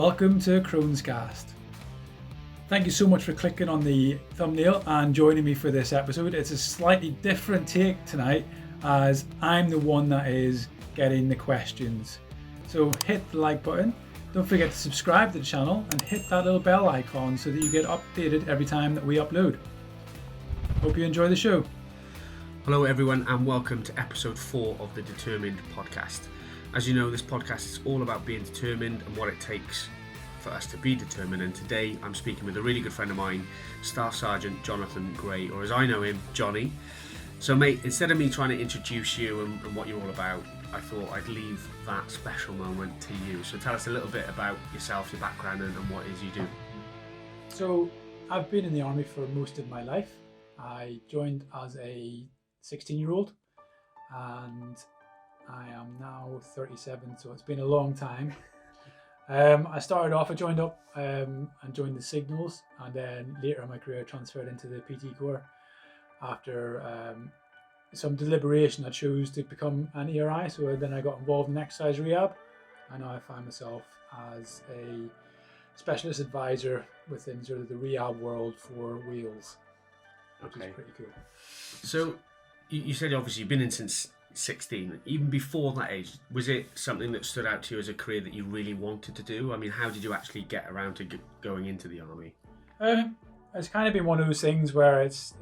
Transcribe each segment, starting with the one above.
Welcome to CrohnsCast. Thank you so much for clicking on the thumbnail and joining me for this episode. It's a slightly different take tonight as I'm the one that is getting the questions. So hit the like button, don't forget to subscribe to the channel and hit that little bell icon so that you get updated every time that we upload. Hope you enjoy the show. Hello everyone and welcome to episode 4 of the Determined podcast. As you know, this podcast is all about being determined and what it takes for us to be determined, and today I'm speaking with a really good friend of mine, Staff Sergeant Jonathan Gray, or as I know him, Jonny. So mate, instead of me trying to introduce you and what you're all about, I thought I'd leave that special moment to you. So tell us a little bit about yourself, your background and what it is you do. So I've been in the army for most of my life. I joined as a 16-year-old and I am now 37, so it's been a long time. I joined up and joined the Signals, and then later in my career transferred into the PT Corps. After some deliberation, I chose to become an ERI, so then I got involved in exercise rehab, and now I find myself as a specialist advisor within sort of the rehab world for Wales, which is pretty cool. So you said obviously you've been in since 16. Even before that age, was it something that stood out to you as a career that you really wanted to do? I mean, how did you actually get around to going into the army? It's kind of been one of those things where it's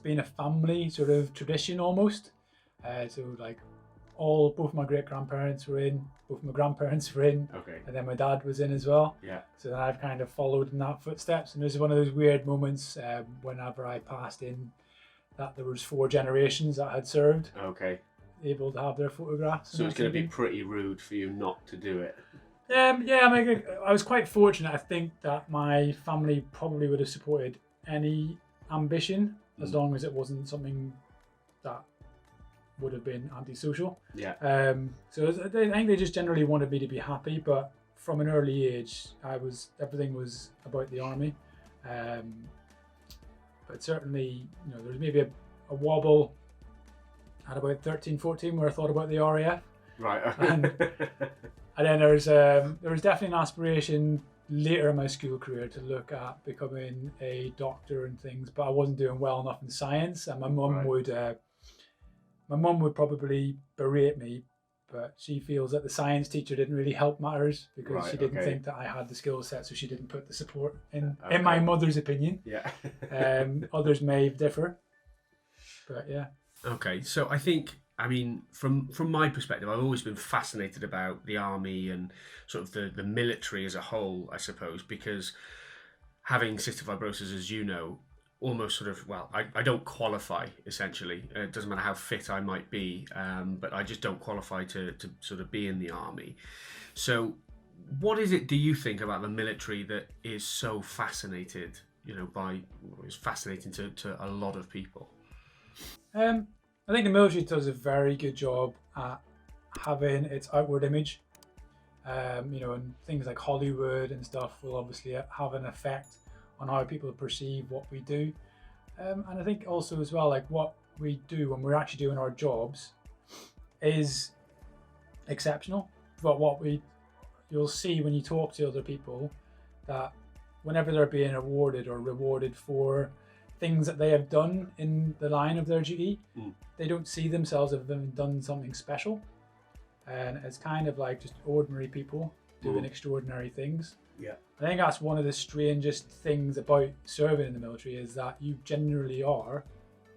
been a family sort of tradition almost. So like both my great grandparents were in, both my grandparents were in, and then my dad was in as well. Yeah. So then I've kind of followed in that footsteps, and it was one of those weird moments whenever I passed in that there was 4 generations that had served. Able to have their photographs. So it's going to be pretty rude for you not to do it. Yeah, I mean, I was quite fortunate. I think that my family probably would have supported any ambition as long as it wasn't something that would have been antisocial. Yeah. So I think they just generally wanted me to be happy, but from an early age, everything was about the army. But certainly, there was maybe a wobble at about 13, 14 where I thought about the RAF. Right. and then there was definitely an aspiration later in my school career to look at becoming a doctor and things, but I wasn't doing well enough in science, and my mum would probably berate me, but she feels that the science teacher didn't really help matters because she didn't think that I had the skill set, so she didn't put the support in my mother's opinion. Yeah. Others may differ, but yeah. Okay, so I think, I mean, from my perspective, I've always been fascinated about the army and sort of the military as a whole, I suppose, because having cystic fibrosis, as you know, almost sort of, I don't qualify, essentially. It doesn't matter how fit I might be, but I just don't qualify to sort of be in the army. So what is it, do you think, about the military that is so fascinating to a lot of people? I think the military does a very good job at having its outward image. And things like Hollywood and stuff will obviously have an effect on how people perceive what we do. And I think also as well, like what we do when we're actually doing our jobs is exceptional. But you'll see when you talk to other people that whenever they're being awarded or rewarded for things that they have done in the line of their duty, they don't see themselves as having done something special, and it's kind of like just ordinary people doing extraordinary things. Yeah, I think that's one of the strangest things about serving in the military, is that you generally are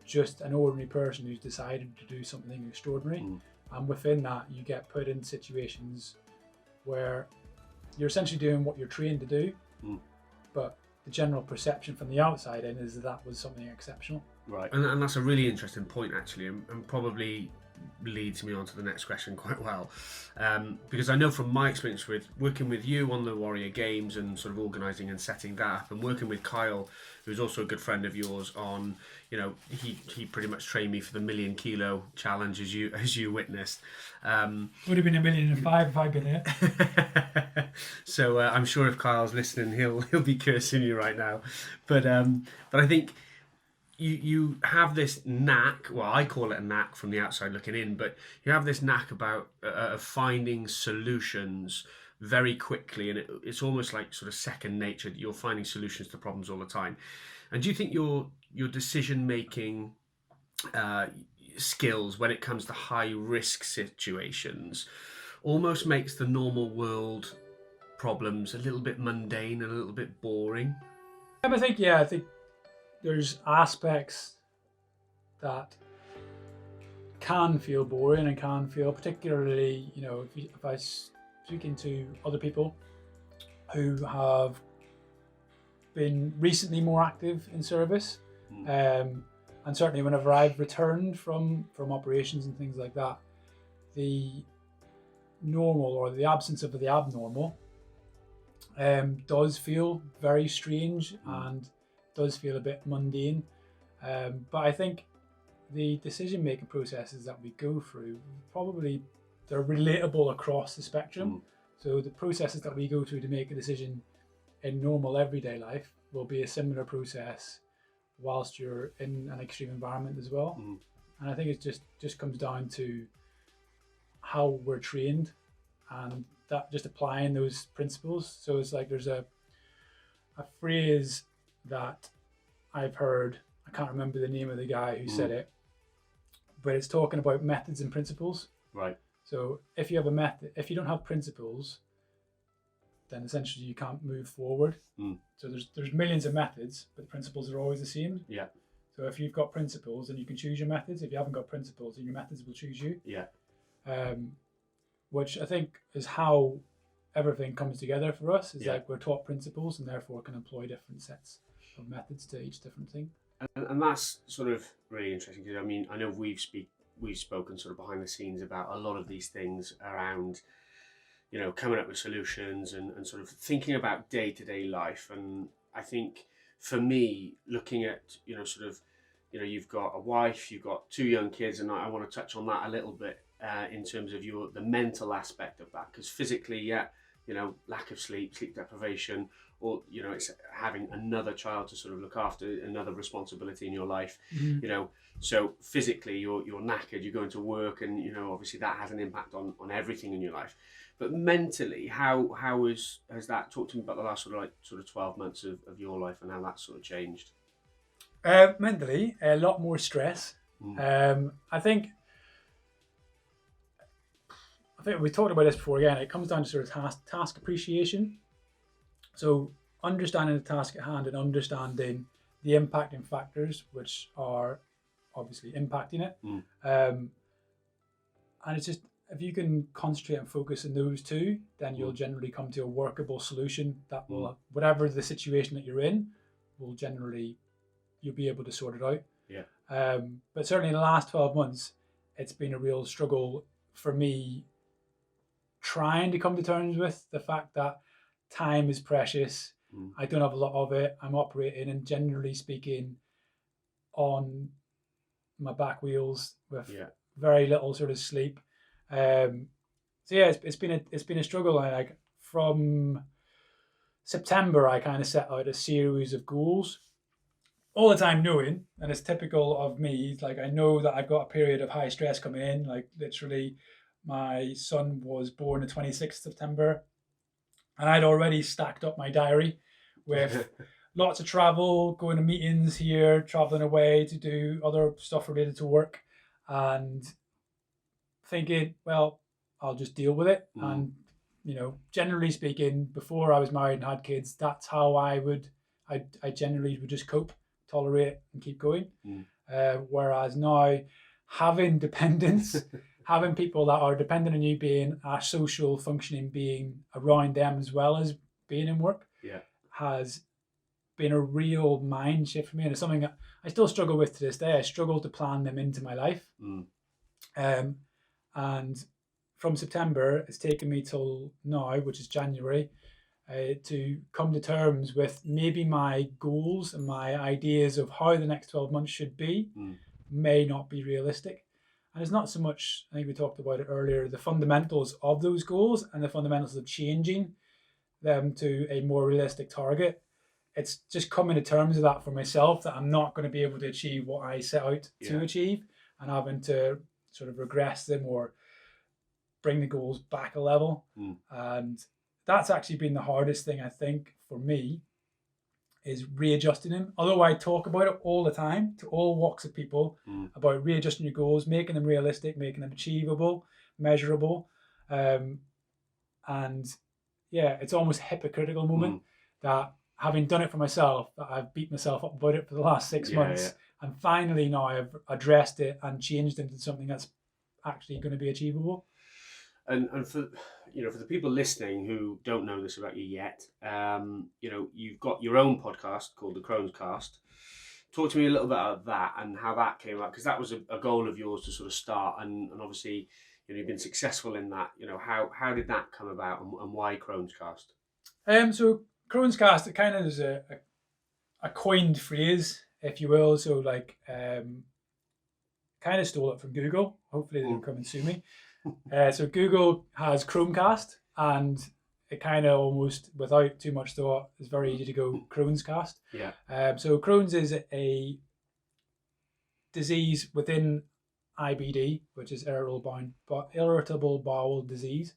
just an ordinary person who's decided to do something extraordinary, and within that you get put in situations where you're essentially doing what you're trained to do, but the general perception from the outside in is that was something exceptional. Right. And that's a really interesting point, actually, and probably leads me on to the next question quite well. Because I know from my experience with working with you on the Warrior Games and sort of organising and setting that up, and working with Kyle, who's also a good friend of yours, on, he pretty much trained me for the 1,000,000 kilo challenge as you witnessed. Would have been 1,000,005 if I'd been here. So I'm sure if Kyle's listening, he'll be cursing you right now. But I think you have this knack, well, I call it a knack from the outside looking in, but you have this knack about finding solutions very quickly, and it's almost like sort of second nature. You're finding solutions to problems all the time. And do you think your decision making skills when it comes to high risk situations almost makes the normal world problems a little bit mundane and a little bit boring? I think there's aspects that can feel boring and can feel, particularly, if I speaking to other people who have been recently more active in service, and certainly whenever I've returned from operations and things like that, the normal or the absence of the abnormal does feel very strange and does feel a bit mundane. But I think the decision-making processes that we go through, probably they're relatable across the spectrum. So the processes that we go through to make a decision in normal everyday life will be a similar process whilst you're in an extreme environment as well. And I think it just comes down to how we're trained and that just applying those principles. So it's like there's a phrase that I've heard, I can't remember the name of the guy who said it, but it's talking about methods and principles. Right. So if you have a method, if you don't have principles, then essentially you can't move forward. So there's millions of methods, but the principles are always the same. Yeah. So if you've got principles, then you can choose your methods. If you haven't got principles, then your methods will choose you. Yeah. Which I think is how everything comes together for us. Is Yeah. like we're taught principles and therefore can employ different sets of methods to each different thing. And that's sort of really interesting, because I mean, I know we've spoken sort of behind the scenes about a lot of these things around, coming up with solutions and sort of thinking about day-to-day life. And I think for me, looking at, you've got a wife, you've got 2 young kids, and I want to touch on that a little bit in terms of the mental aspect of that, because physically, lack of sleep deprivation, or it's having another child to sort of look after, another responsibility in your life. So physically you're knackered, you're going to work, and obviously that has an impact on everything in your life. But mentally, how has that, talk to me about the last sort of 12 months of your life and how that's sort of changed? Mentally, a lot more stress. I think we talked about this before. Again, it comes down to sort of task appreciation. So understanding the task at hand and understanding the impacting factors which are obviously impacting it. And it's just, if you can concentrate and focus on those two, then you'll generally come to a workable solution that will, whatever the situation that you're in, you'll be able to sort it out. Yeah. But certainly in the last 12 months, it's been a real struggle for me trying to come to terms with the fact that time is precious. I don't have a lot of it. I'm operating, and generally speaking, on my back wheels with very little sort of sleep. So yeah, it's been a struggle. And like from September, I kind of set out a series of goals, all the time knowing, and it's typical of me, like I know that I've got a period of high stress coming in. Like literally, my son was born the 26th September, and I'd already stacked up my diary with lots of travel, going to meetings here, traveling away to do other stuff related to work, and thinking, well, I'll just deal with it. And generally speaking, before I was married and had kids, that's how I generally would just cope, tolerate, and keep going. Whereas now, having dependents, having people that are dependent on you, being a social functioning being around them as well as being in work, has been a real mind shift for me, and it's something that I still struggle with to this day. I struggle to plan them into my life. And from September, it's taken me till now, which is January, to come to terms with maybe my goals and my ideas of how the next 12 months should be may not be realistic. And it's not so much, I think we talked about it earlier, the fundamentals of those goals and the fundamentals of changing them to a more realistic target. It's just coming to terms with that for myself, that I'm not going to be able to achieve what I set out to achieve, and having to sort of regress them or bring the goals back a level. And that's actually been the hardest thing, I think, for me, is readjusting them. Although I talk about it all the time to all walks of people about readjusting your goals, making them realistic, making them achievable, measurable. And yeah, it's almost a hypocritical moment that having done it for myself, that I've beat myself up about it for the last 6 months. And finally now I've addressed it and changed it into something that's actually going to be achievable. And for for the people listening who don't know this about you yet, you've got your own podcast called the CrohnsCast. Talk to me a little bit about that and how that came out, because that was a goal of yours to sort of start, and obviously you've been successful in that. How did that come about, and why CrohnsCast? So CrohnsCast, it kind of is a coined phrase, if you will. So like, kind of stole it from Google. Hopefully they don't come and sue me. So Google has ChromeCast, and it kind of almost, without too much thought, is very easy to go CrohnsCast. Yeah. So Crohn's is a disease within IBD, which is irritable bowel disease.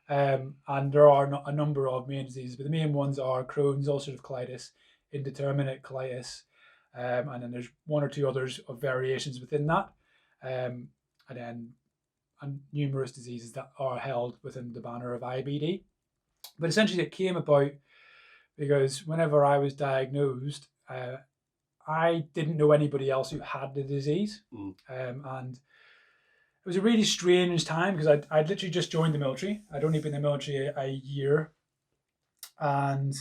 And there are a number of main diseases, but the main ones are Crohn's, ulcerative colitis, indeterminate colitis, and then there's one or two others of variations within that, and then numerous diseases that are held within the banner of IBD. But essentially it came about because whenever I was diagnosed, I didn't know anybody else who had the disease. And it was a really strange time because I'd literally just joined the military. I'd only been in the military a year. And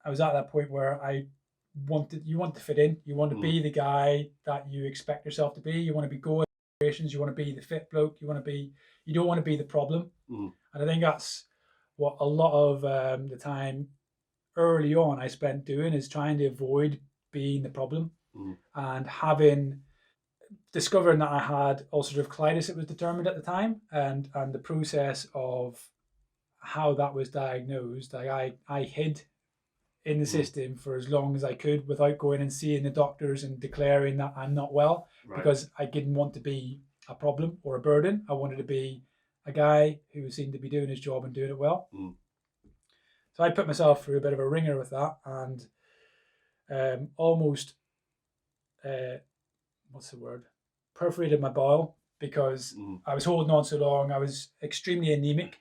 I was at that point where you want to fit in. You want to be the guy that you expect yourself to be. You want to be going. You want to be the fit bloke. You don't want to be the problem. And I think that's what a lot of the time early on I spent doing, is trying to avoid being the problem. And discovering that I had ulcerative colitis, it was determined at the time, and the process of how that was diagnosed, like I hid in the system for as long as I could without going and seeing the doctors and declaring that I'm not well, because I didn't want to be a problem or a burden. I wanted to be a guy who seemed to be doing his job and doing it well. So I put myself through a bit of a ringer with that, and almost perforated my bowel, because I was holding on so long. I was extremely anemic,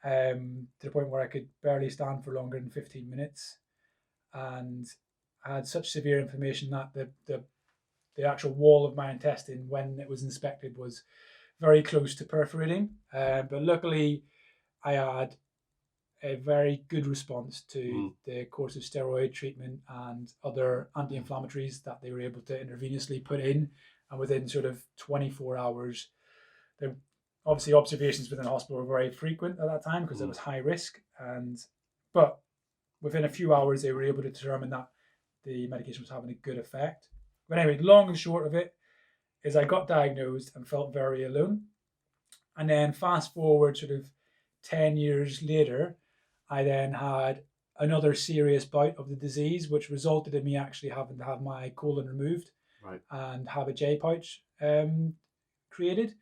to the point where I could barely stand for longer than 15 minutes. And I had such severe inflammation that the actual wall of my intestine, when it was inspected, was very close to perforating. But luckily, I had a very good response to the course of steroid treatment and other anti-inflammatories that they were able to intravenously put in. And within sort of 24 hours, obviously observations within the hospital were very frequent at that time because it was high risk. But within a few hours, they were able to determine that the medication was having a good effect. But anyway, long and short of it is I got diagnosed and felt very alone. And then fast forward sort of 10 years later, I then had another serious bout of the disease, which resulted in me actually having to have my colon removed and have a J pouch created.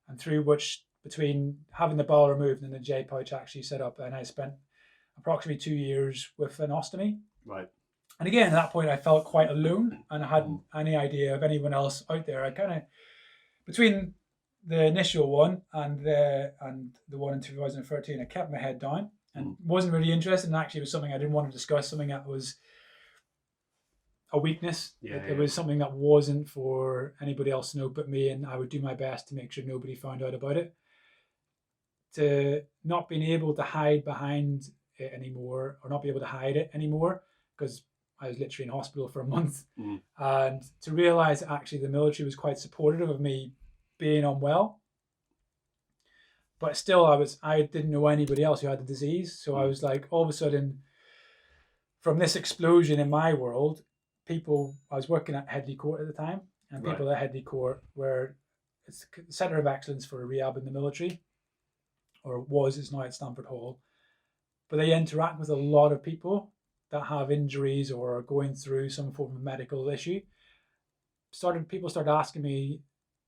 And through which, between having the bowel removed and the J pouch actually set up, and I spent approximately 2 years with an ostomy. And again, at that point, I felt quite alone, and I hadn't any idea of anyone else out there. I kind of, between the initial one and the one in 2013, I kept my head down and wasn't really interested. And actually, it was something I didn't want to discuss, something that was a weakness. It was something that wasn't for anybody else to know but me, and I would do my best to make sure nobody found out about it. To not being able to hide behind it anymore, or not be able to hide it anymore, because I was literally in hospital for a month, and to realize that actually the military was quite supportive of me being unwell, but still I didn't know anybody else who had the disease. So I was like, all of a sudden, from this explosion in my world, I was working at Headley Court at the time, and people at Headley Court it's the centre of excellence for rehab in the military, or it's now at Stamford Hall, but they interact with a lot of people that have injuries or are going through some form of medical issue. People started asking me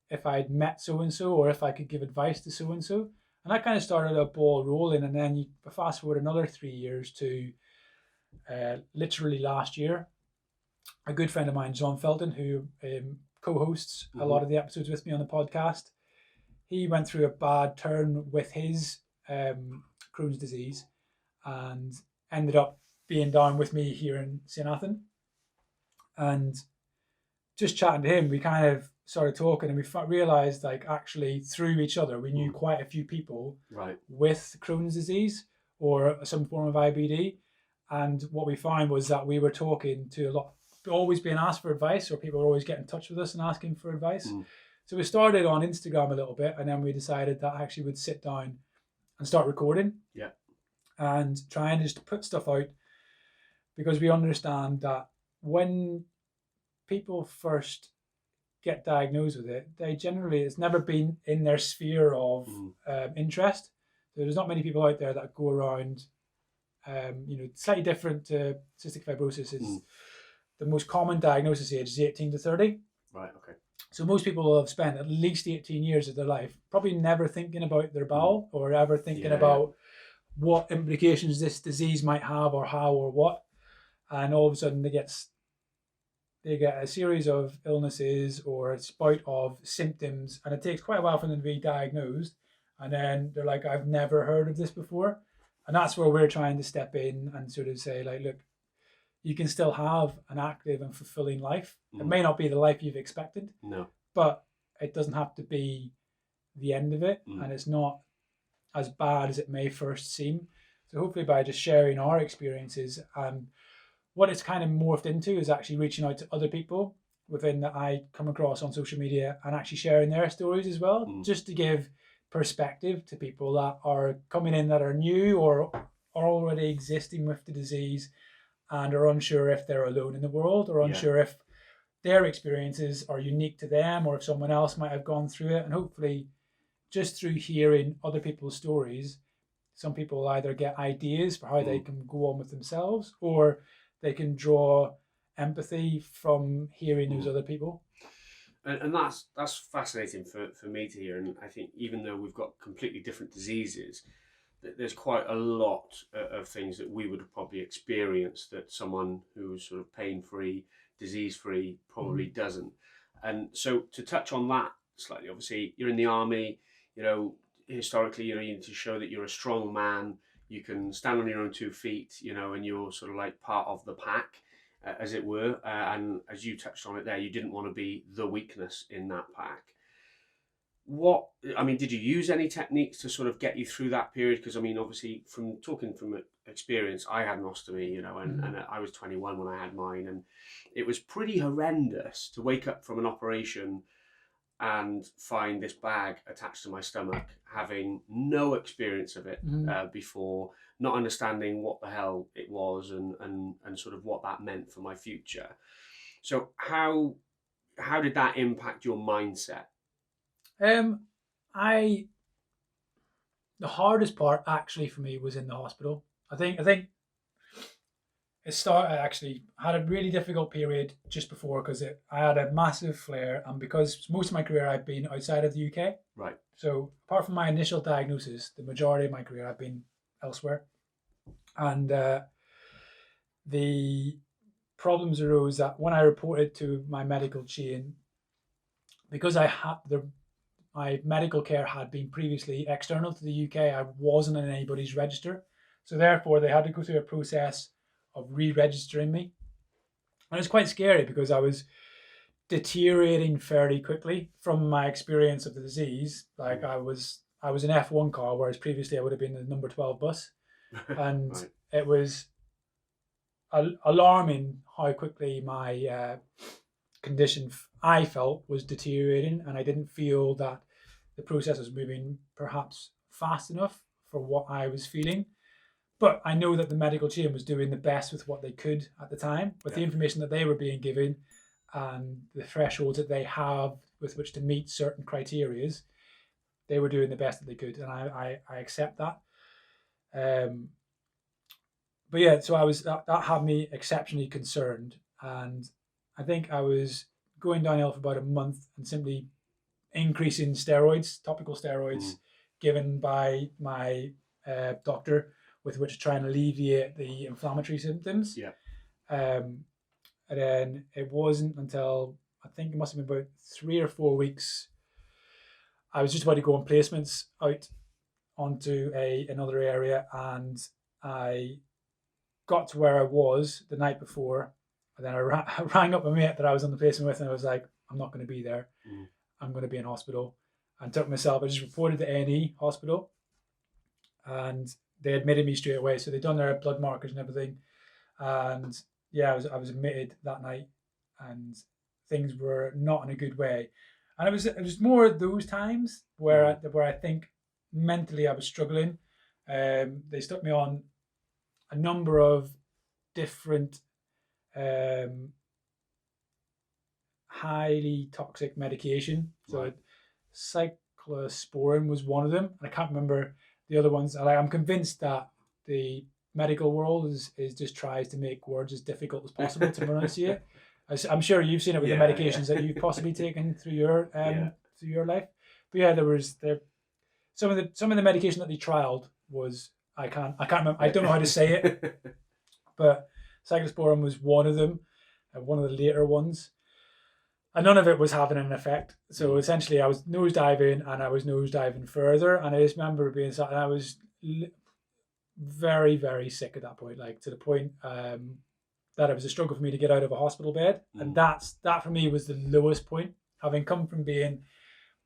if I'd met so-and-so, or if I could give advice to so-and-so. And that kind of started a ball rolling. And then you fast forward another 3 years to literally last year. A good friend of mine, John Felton, who co-hosts a lot of the episodes with me on the podcast, he went through a bad turn with his Crohn's disease and ended up being down with me here in St. Athan. And just chatting to him, we kind of started talking, and we realized, like, actually through each other, we knew quite a few people with Crohn's disease or some form of IBD. And what we found was that we were talking to a lot, always being asked for advice, or people were always getting in touch with us and asking for advice. So we started on Instagram a little bit, and then we decided that actually we'd sit down and start recording. Yeah. And trying just to put stuff out, because we understand that when people first get diagnosed with it, they generally, it's never been in their sphere of interest. So there's not many people out there that go around, slightly different to cystic fibrosis. Is the most common diagnosis age is 18 to 30. Right, okay. So most people will have spent at least 18 years of their life probably never thinking about their bowel or ever thinking about what implications this disease might have or how or what. And all of a sudden they get a series of illnesses or a spout of symptoms, and it takes quite a while for them to be diagnosed. And then they're like, I've never heard of this before. And that's where we're trying to step in and sort of say, like, look, you can still have an active and fulfilling life. It may not be the life you've expected, but it doesn't have to be the end of it. And it's not as bad as it may first seem. So hopefully by just sharing our experiences, and what it's kind of morphed into is actually reaching out to other people within that I come across on social media and actually sharing their stories as well, just to give perspective to people that are coming in that are new or are already existing with the disease and are unsure if they're alone in the world, or unsure if their experiences are unique to them, or if someone else might have gone through it. And hopefully just through hearing other people's stories, some people either get ideas for how they can go on with themselves, or they can draw empathy from hearing those other people. And that's fascinating for me to hear. And I think even though we've got completely different diseases, there's quite a lot of things that we would have probably experienced that someone who's sort of pain-free, disease-free probably doesn't. And so to touch on that slightly, obviously you're in the army, historically, you need to show that you're a strong man, you can stand on your own 2 feet, and you're sort of like part of the pack, as it were. And as you touched on it there, you didn't want to be the weakness in that pack. Did you use any techniques to sort of get you through that period? Because obviously from talking from experience, I had an ostomy, and I was 21 when I had mine, and it was pretty horrendous to wake up from an operation and find this bag attached to my stomach, having no experience of it before, not understanding what the hell it was and sort of what that meant for my future. So how did that impact your mindset? The hardest part actually for me was in the hospital. I think it started. I actually had a really difficult period just before, because I had a massive flare, and because most of my career I've been outside of the UK. Right. So apart from my initial diagnosis, the majority of my career I've been elsewhere, and the problems arose that when I reported to my medical chain, because I had my medical care had been previously external to the UK, I wasn't in anybody's register. So therefore they had to go through a process of re-registering me. And it's quite scary, because I was deteriorating fairly quickly from my experience of the disease. Like I was an F1 car, whereas previously I would have been the number 12 bus. And It was alarming how quickly my condition I felt was deteriorating, and I didn't feel that the process was moving perhaps fast enough for what I was feeling. But I know that the medical chain was doing the best with what they could at the time, with the information that they were being given and the thresholds that they have with which to meet certain criterias. They were doing the best that they could, and I accept that. But yeah, so that had me exceptionally concerned, and I think I was going downhill for about a month and simply increasing steroids, topical steroids, given by my doctor with which to try and alleviate the inflammatory symptoms. Yeah. And then it wasn't until I think it must have been about 3 or 4 weeks. I was just about to go on placements out onto another area, and I got to where I was the night before, and then I rang up a mate that I was on the placement with, and I was like, I'm not going to be there. I'm going to be in hospital. And took myself, I just reported to A&E hospital, and they admitted me straight away. So they'd done their blood markers and everything. And yeah, I was admitted that night, and things were not in a good way. And it was more those times where I think mentally I was struggling. They stuck me on a number of different highly toxic medication. So cyclosporin was one of them. I can't remember the other ones. I'm convinced that the medical world is just tries to make words as difficult as possible to pronunciate. I'm sure you've seen it with the medications that you've possibly taken through your through your life. But yeah, some of the medication that they trialed was I can't remember. I don't know how to say it, but cyclosporin was one of them, one of the later ones, and none of it was having an effect. So essentially, I was nosediving, and I was nosediving further, and I just remember being and I was very, very sick at that point, like to the point that it was a struggle for me to get out of a hospital bed, and that for me was the lowest point, having come from being,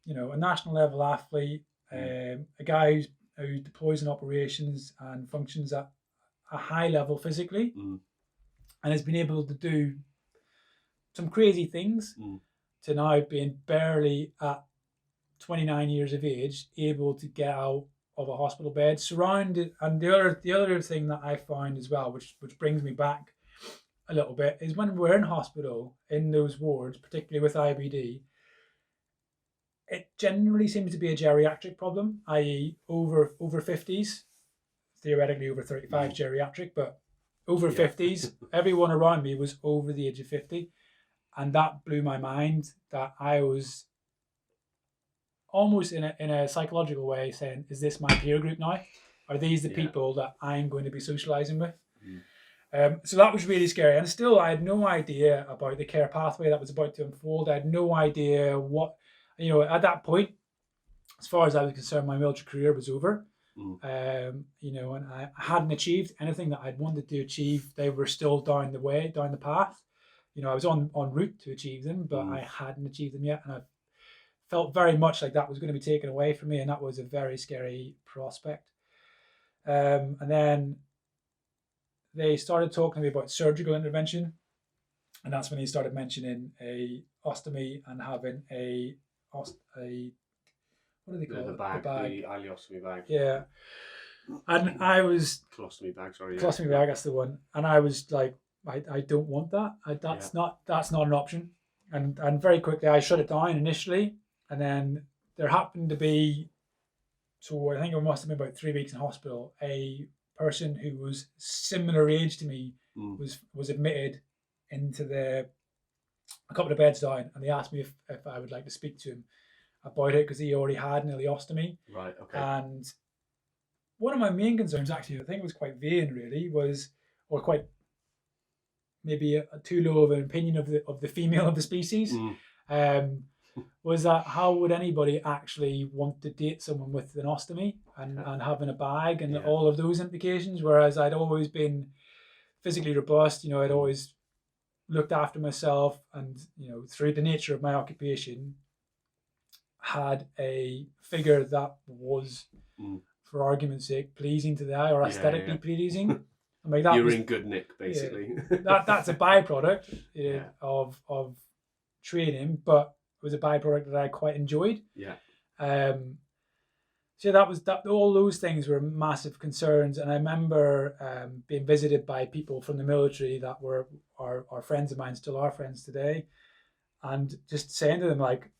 a national level athlete, a guy who deploys in operations and functions at a high level physically, and has been able to do some crazy things, to now being barely at 29 years of age able to get out of a hospital bed, surrounded. And the other thing that I found as well, which brings me back a little bit, is when we're in hospital in those wards, particularly with IBD, it generally seems to be a geriatric problem, i.e. over 50s, theoretically over 35 geriatric, but over 50s. Everyone around me was over the age of 50, and that blew my mind, that I was almost in a psychological way saying, is this my peer group now? Are these the people that I'm going to be socializing with? So that was really scary. And still, I had no idea about the care pathway that was about to unfold. I had no idea what, at that point, as far as I was concerned, my military career was over. And I hadn't achieved anything that I'd wanted to achieve. They were still down the path. I was en route to achieve them, but I hadn't achieved them yet. And I felt very much like that was going to be taken away from me, and that was a very scary prospect. And then they started talking to me about surgical intervention, and that's when he started mentioning a ostomy and having a what do they call it? The ileostomy bag. Yeah. And I was colostomy bag. Sorry. Colostomy bag. That's the one. And I was like, I don't want that. That's not an option. And very quickly I shut it down initially, and then there happened to be, so I think it must have been about 3 weeks in hospital, a person who was similar age to me was admitted into a couple of beds down, and they asked me if I would like to speak to him about it, because he already had an ileostomy. Right, okay. And one of my main concerns, actually, I think it was quite vain really, or quite maybe too low of an opinion of the female of the species, was that how would anybody actually want to date someone with an ostomy and having a bag and all of those implications, whereas I'd always been physically robust, I'd always looked after myself, and through the nature of my occupation had a figure that was, for argument's sake, pleasing to the eye, or aesthetically pleasing. I mean, you're in good nick, basically. That's a byproduct of training, but it was a byproduct that I quite enjoyed. So that all those things were massive concerns, and I remember being visited by people from the military that were our friends of mine, still are friends today, and just saying to them, like,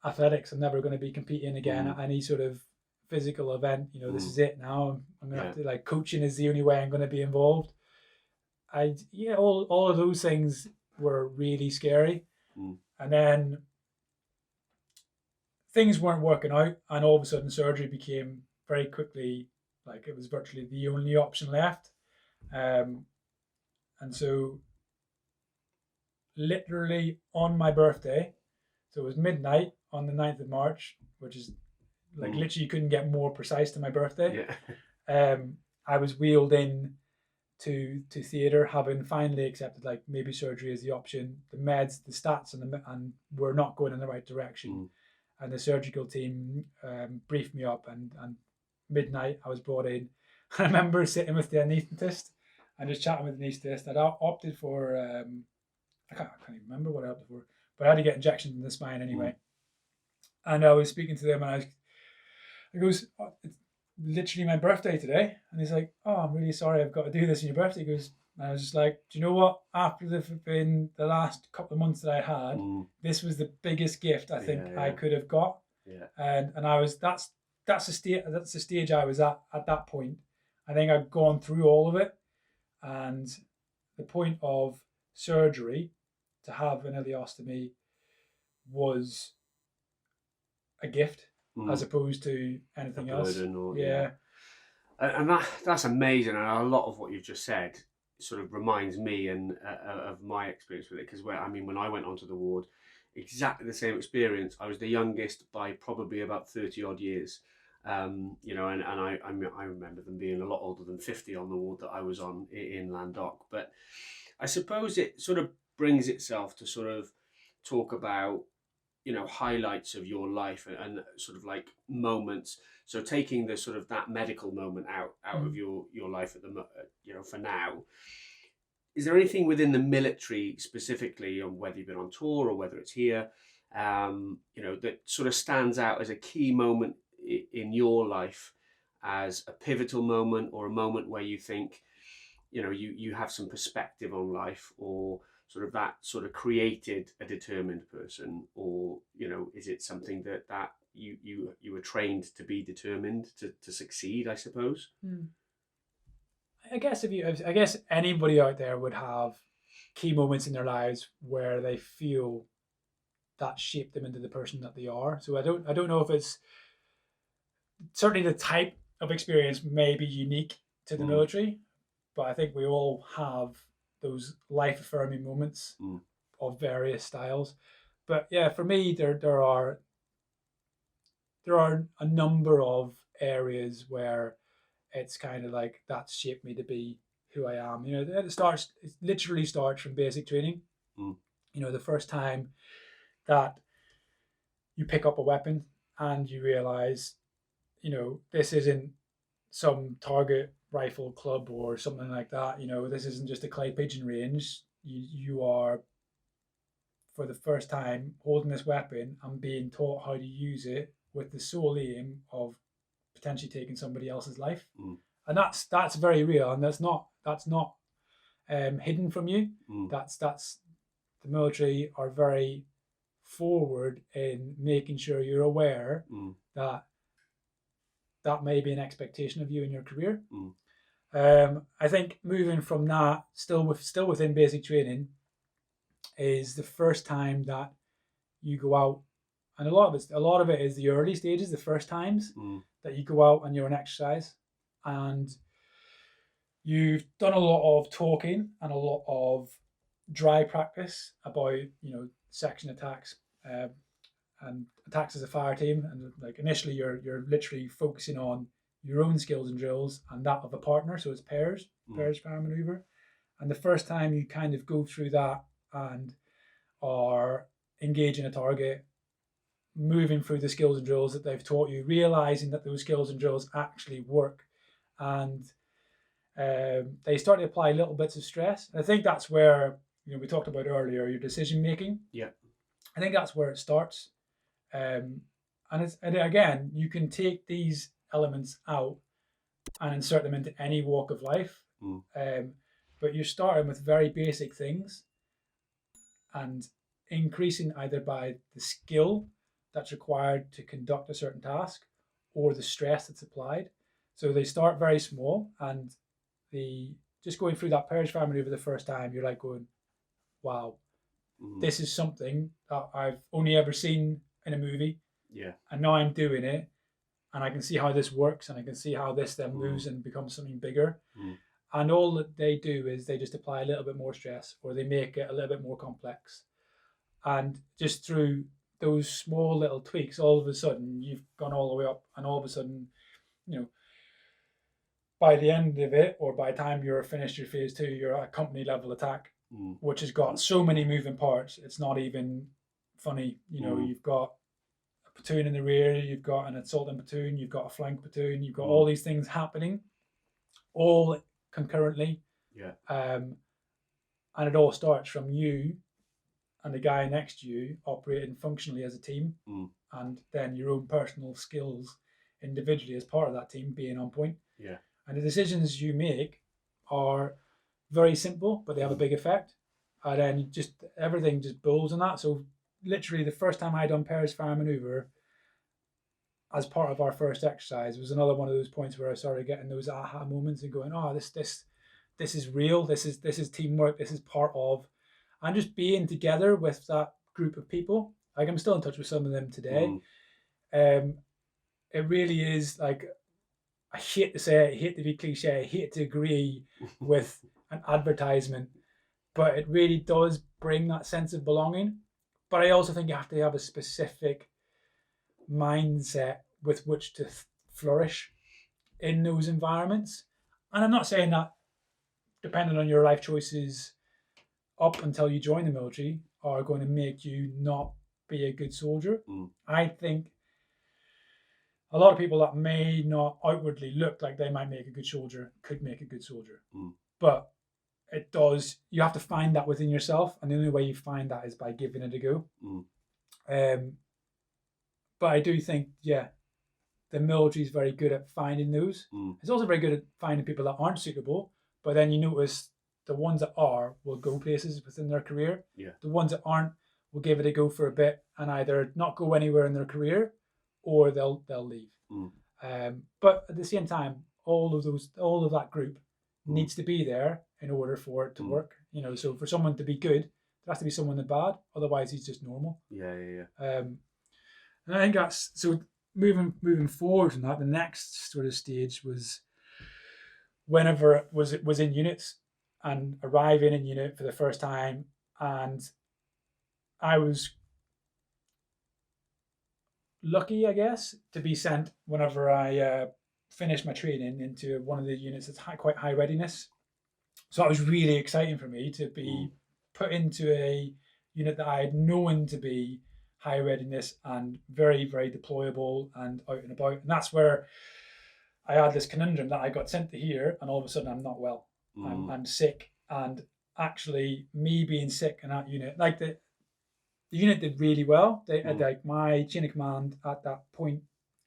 athletics, I'm never going to be competing again at any sort of physical event. This is it now. I'm going to have to, like, coaching is the only way I'm going to be involved. All of those things were really scary. And then things weren't working out, and all of a sudden surgery became very quickly, like, it was virtually the only option left. And so literally on my birthday, so it was midnight on the 9th of March, which is like literally you couldn't get more precise to my birthday. Yeah. I was wheeled in to theatre, having finally accepted like maybe surgery is the option. The meds, the stats, and we're not going in the right direction. And the surgical team briefed me up, and midnight I was brought in. I remember sitting with the anaesthetist and just chatting with the anaesthetist. I'd opted for I can't even remember what I opted for, but I had to get injections in the spine anyway. And I was speaking to them, and he goes, oh, it's literally my birthday today. And he's like, oh, I'm really sorry I've got to do this on your birthday. He goes, and I was just like, do you know what? After the last couple of months that I had, this was the biggest gift I think I could have got. Yeah. And I was that's the stage I was at that point. I think I'd gone through all of it, and the point of surgery to have an ileostomy was a gift as opposed to anything else. And that's amazing, and a lot of what you've just said sort of reminds me and of my experience with it, because when I went onto the ward, exactly the same experience. I was the youngest by probably about 30 odd years, you know, and I remember them being a lot older than 50 on the ward that I was on in Landoc. But I suppose it sort of brings itself to sort of talk about, you know, highlights of your life and sort of like moments. So taking the sort of that medical moment out of your life at the, you know, for now, is there anything within the military specifically, on whether you've been on tour or whether it's here, you know, that sort of stands out as a key moment in your life, as a pivotal moment, or a moment where you think, you know, you have some perspective on life, or sort of that sort of created a determined person? Or, you know, is it something that you were trained to be determined to succeed, I suppose? I guess anybody out there would have key moments in their lives where they feel that shaped them into the person that they are. So I don't know if it's certainly the type of experience may be unique to the military, but I think we all have those life-affirming moments of various styles. But yeah, for me, there are a number of areas where it's kind of like that's shaped me to be who I am. You know, it literally starts from basic training. You know, the first time that you pick up a weapon and you realize, you know, this isn't some target rifle club or something like that. You know, this isn't just a clay pigeon range. You are, for the first time, holding this weapon and being taught how to use it with the sole aim of potentially taking somebody else's life. And that's very real, and that's not hidden from you. That's the military are very forward in making sure you're aware that may be an expectation of you in your career. I think moving from that, still within basic training, is the first time that you go out, and a lot of it is the early stages, the first times that you go out and you're on exercise, and you've done a lot of talking and a lot of dry practice about, you know, section attacks and attacks as a fire team, and like initially you're literally focusing on your own skills and drills and that of a partner, so it's pairs fire maneuver. And the first time you kind of go through that and are engaging a target, moving through the skills and drills that they've taught you, realizing that those skills and drills actually work, and they start to apply little bits of stress. And I think that's where, you know, we talked about earlier, your decision making. Yeah, I think that's where it starts. And again, you can take these elements out and insert them into any walk of life. But you're starting with very basic things and increasing either by the skill that's required to conduct a certain task or the stress that's applied. So they start very small, and just going through that pairs fire maneuver the first time, you're like going, wow, this is something that I've only ever seen in a movie. Yeah. And now I'm doing it, and I can see how this works, and I can see how this then moves and becomes something bigger. And all that they do is they just apply a little bit more stress, or they make it a little bit more complex. And just through those small little tweaks, all of a sudden you've gone all the way up, and all of a sudden, you know, by the end of it, or by the time you're finished your phase 2, you're at a company level attack, which has got so many moving parts. It's not even funny. You know, you've got a platoon in the rear, you've got an assaulting platoon, you've got a flank platoon, you've got all these things happening, all concurrently. Yeah. And it all starts from you and the guy next to you operating functionally as a team, and then your own personal skills individually as part of that team being on point. Yeah. And the decisions you make are very simple, but they have a big effect. And then just everything just builds on that. So literally the first time I done Paris fire maneuver as part of our first exercise was another one of those points where I started getting those aha moments and going, oh, this is real. This is teamwork. This is part of, and just being together with that group of people. Like, I'm still in touch with some of them today. It really is like, I hate to say it, I hate to be cliche, I hate to agree with an advertisement, but it really does bring that sense of belonging. But I also think you have to have a specific mindset with which to flourish in those environments. And I'm not saying that, depending on your life choices up until you join the military, are going to make you not be a good soldier. I think a lot of people that may not outwardly look like they might make a good soldier could make a good soldier. But it does, you have to find that within yourself, and the only way you find that is by giving it a go. But I do think, the military is very good at finding those. It's also very good at finding people that aren't suitable, but then you notice the ones that are will go places within their career. The ones that aren't will give it a go for a bit and either not go anywhere in their career, or they'll leave. But at the same time, all of that group needs to be there in order for it to work. You know, so for someone to be good, there has to be someone that's bad. Otherwise, he's just normal. And I think that's so. Moving forward from that, the next sort of stage was whenever it was in units and arriving in unit for the first time, and I was lucky, I guess, to be sent whenever I finished my training into one of the units that's quite high readiness. So that was really exciting for me to be put into a unit that I had known to be high readiness and very, very deployable and out and about. And that's where I had this conundrum that I got sent to here, and all of a sudden I'm not well. I'm sick. And actually, me being sick in that unit, like the unit did really well. They like my chain of command at that point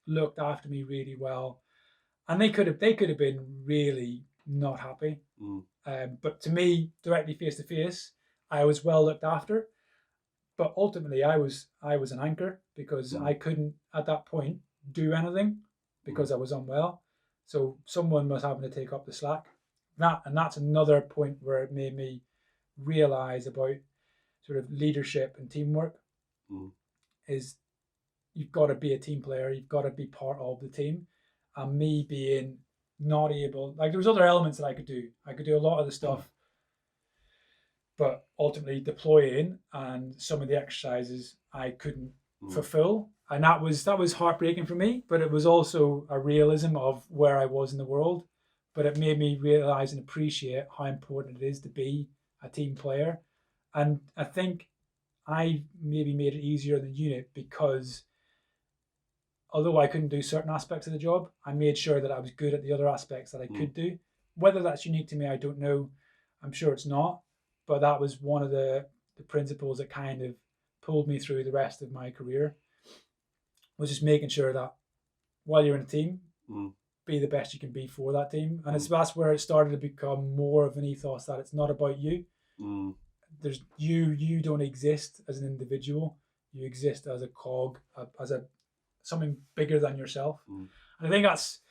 looked after me really well, and they could have been really not happy. But to me, directly face to face, I was well looked after. But ultimately, I was an anchor because I couldn't at that point do anything because I was unwell. So someone was having to take up the slack. That's another point where it made me realize about sort of leadership and teamwork. Is you've got to be a team player. You've got to be part of the team. And me being not able, like there was other elements that I could do. I could do a lot of the stuff. But ultimately deploying and some of the exercises I couldn't fulfill. And that was heartbreaking for me, but it was also a realism of where I was in the world. But it made me realize and appreciate how important it is to be a team player. And I think I maybe made it easier in the unit because although I couldn't do certain aspects of the job, I made sure that I was good at the other aspects that I could do. Whether that's unique to me, I don't know. I'm sure it's not. But that was one of the principles that kind of pulled me through the rest of my career, was just making sure that while you're in a team, be the best you can be for that team. And that's where it started to become more of an ethos that it's not about you. There's you don't exist as an individual. You exist as a cog, as something bigger than yourself. And I think that's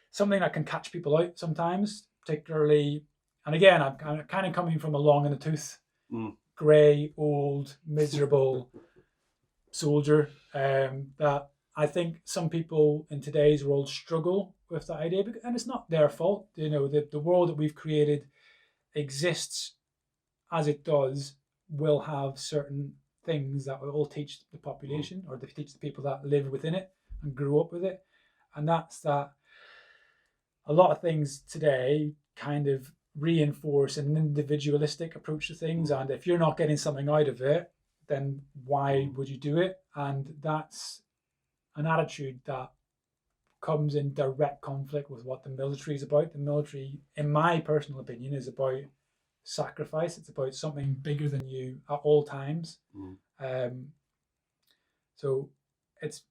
something that can catch people out sometimes, particularly. And again, I'm kind of coming from a long in the tooth, grey, old, miserable soldier that I think some people in today's world struggle with that idea, and it's not their fault. You know, the world that we've created exists as it does, will have certain things that will teach the population or to teach the people that live within it and grew up with it. And that's that a lot of things today kind of reinforce an individualistic approach to things. And if you're not getting something out of it, then why would you do it? And that's an attitude that comes in direct conflict with what the military is about. The military, in my personal opinion, is about sacrifice. It's about something bigger than you at all times. So it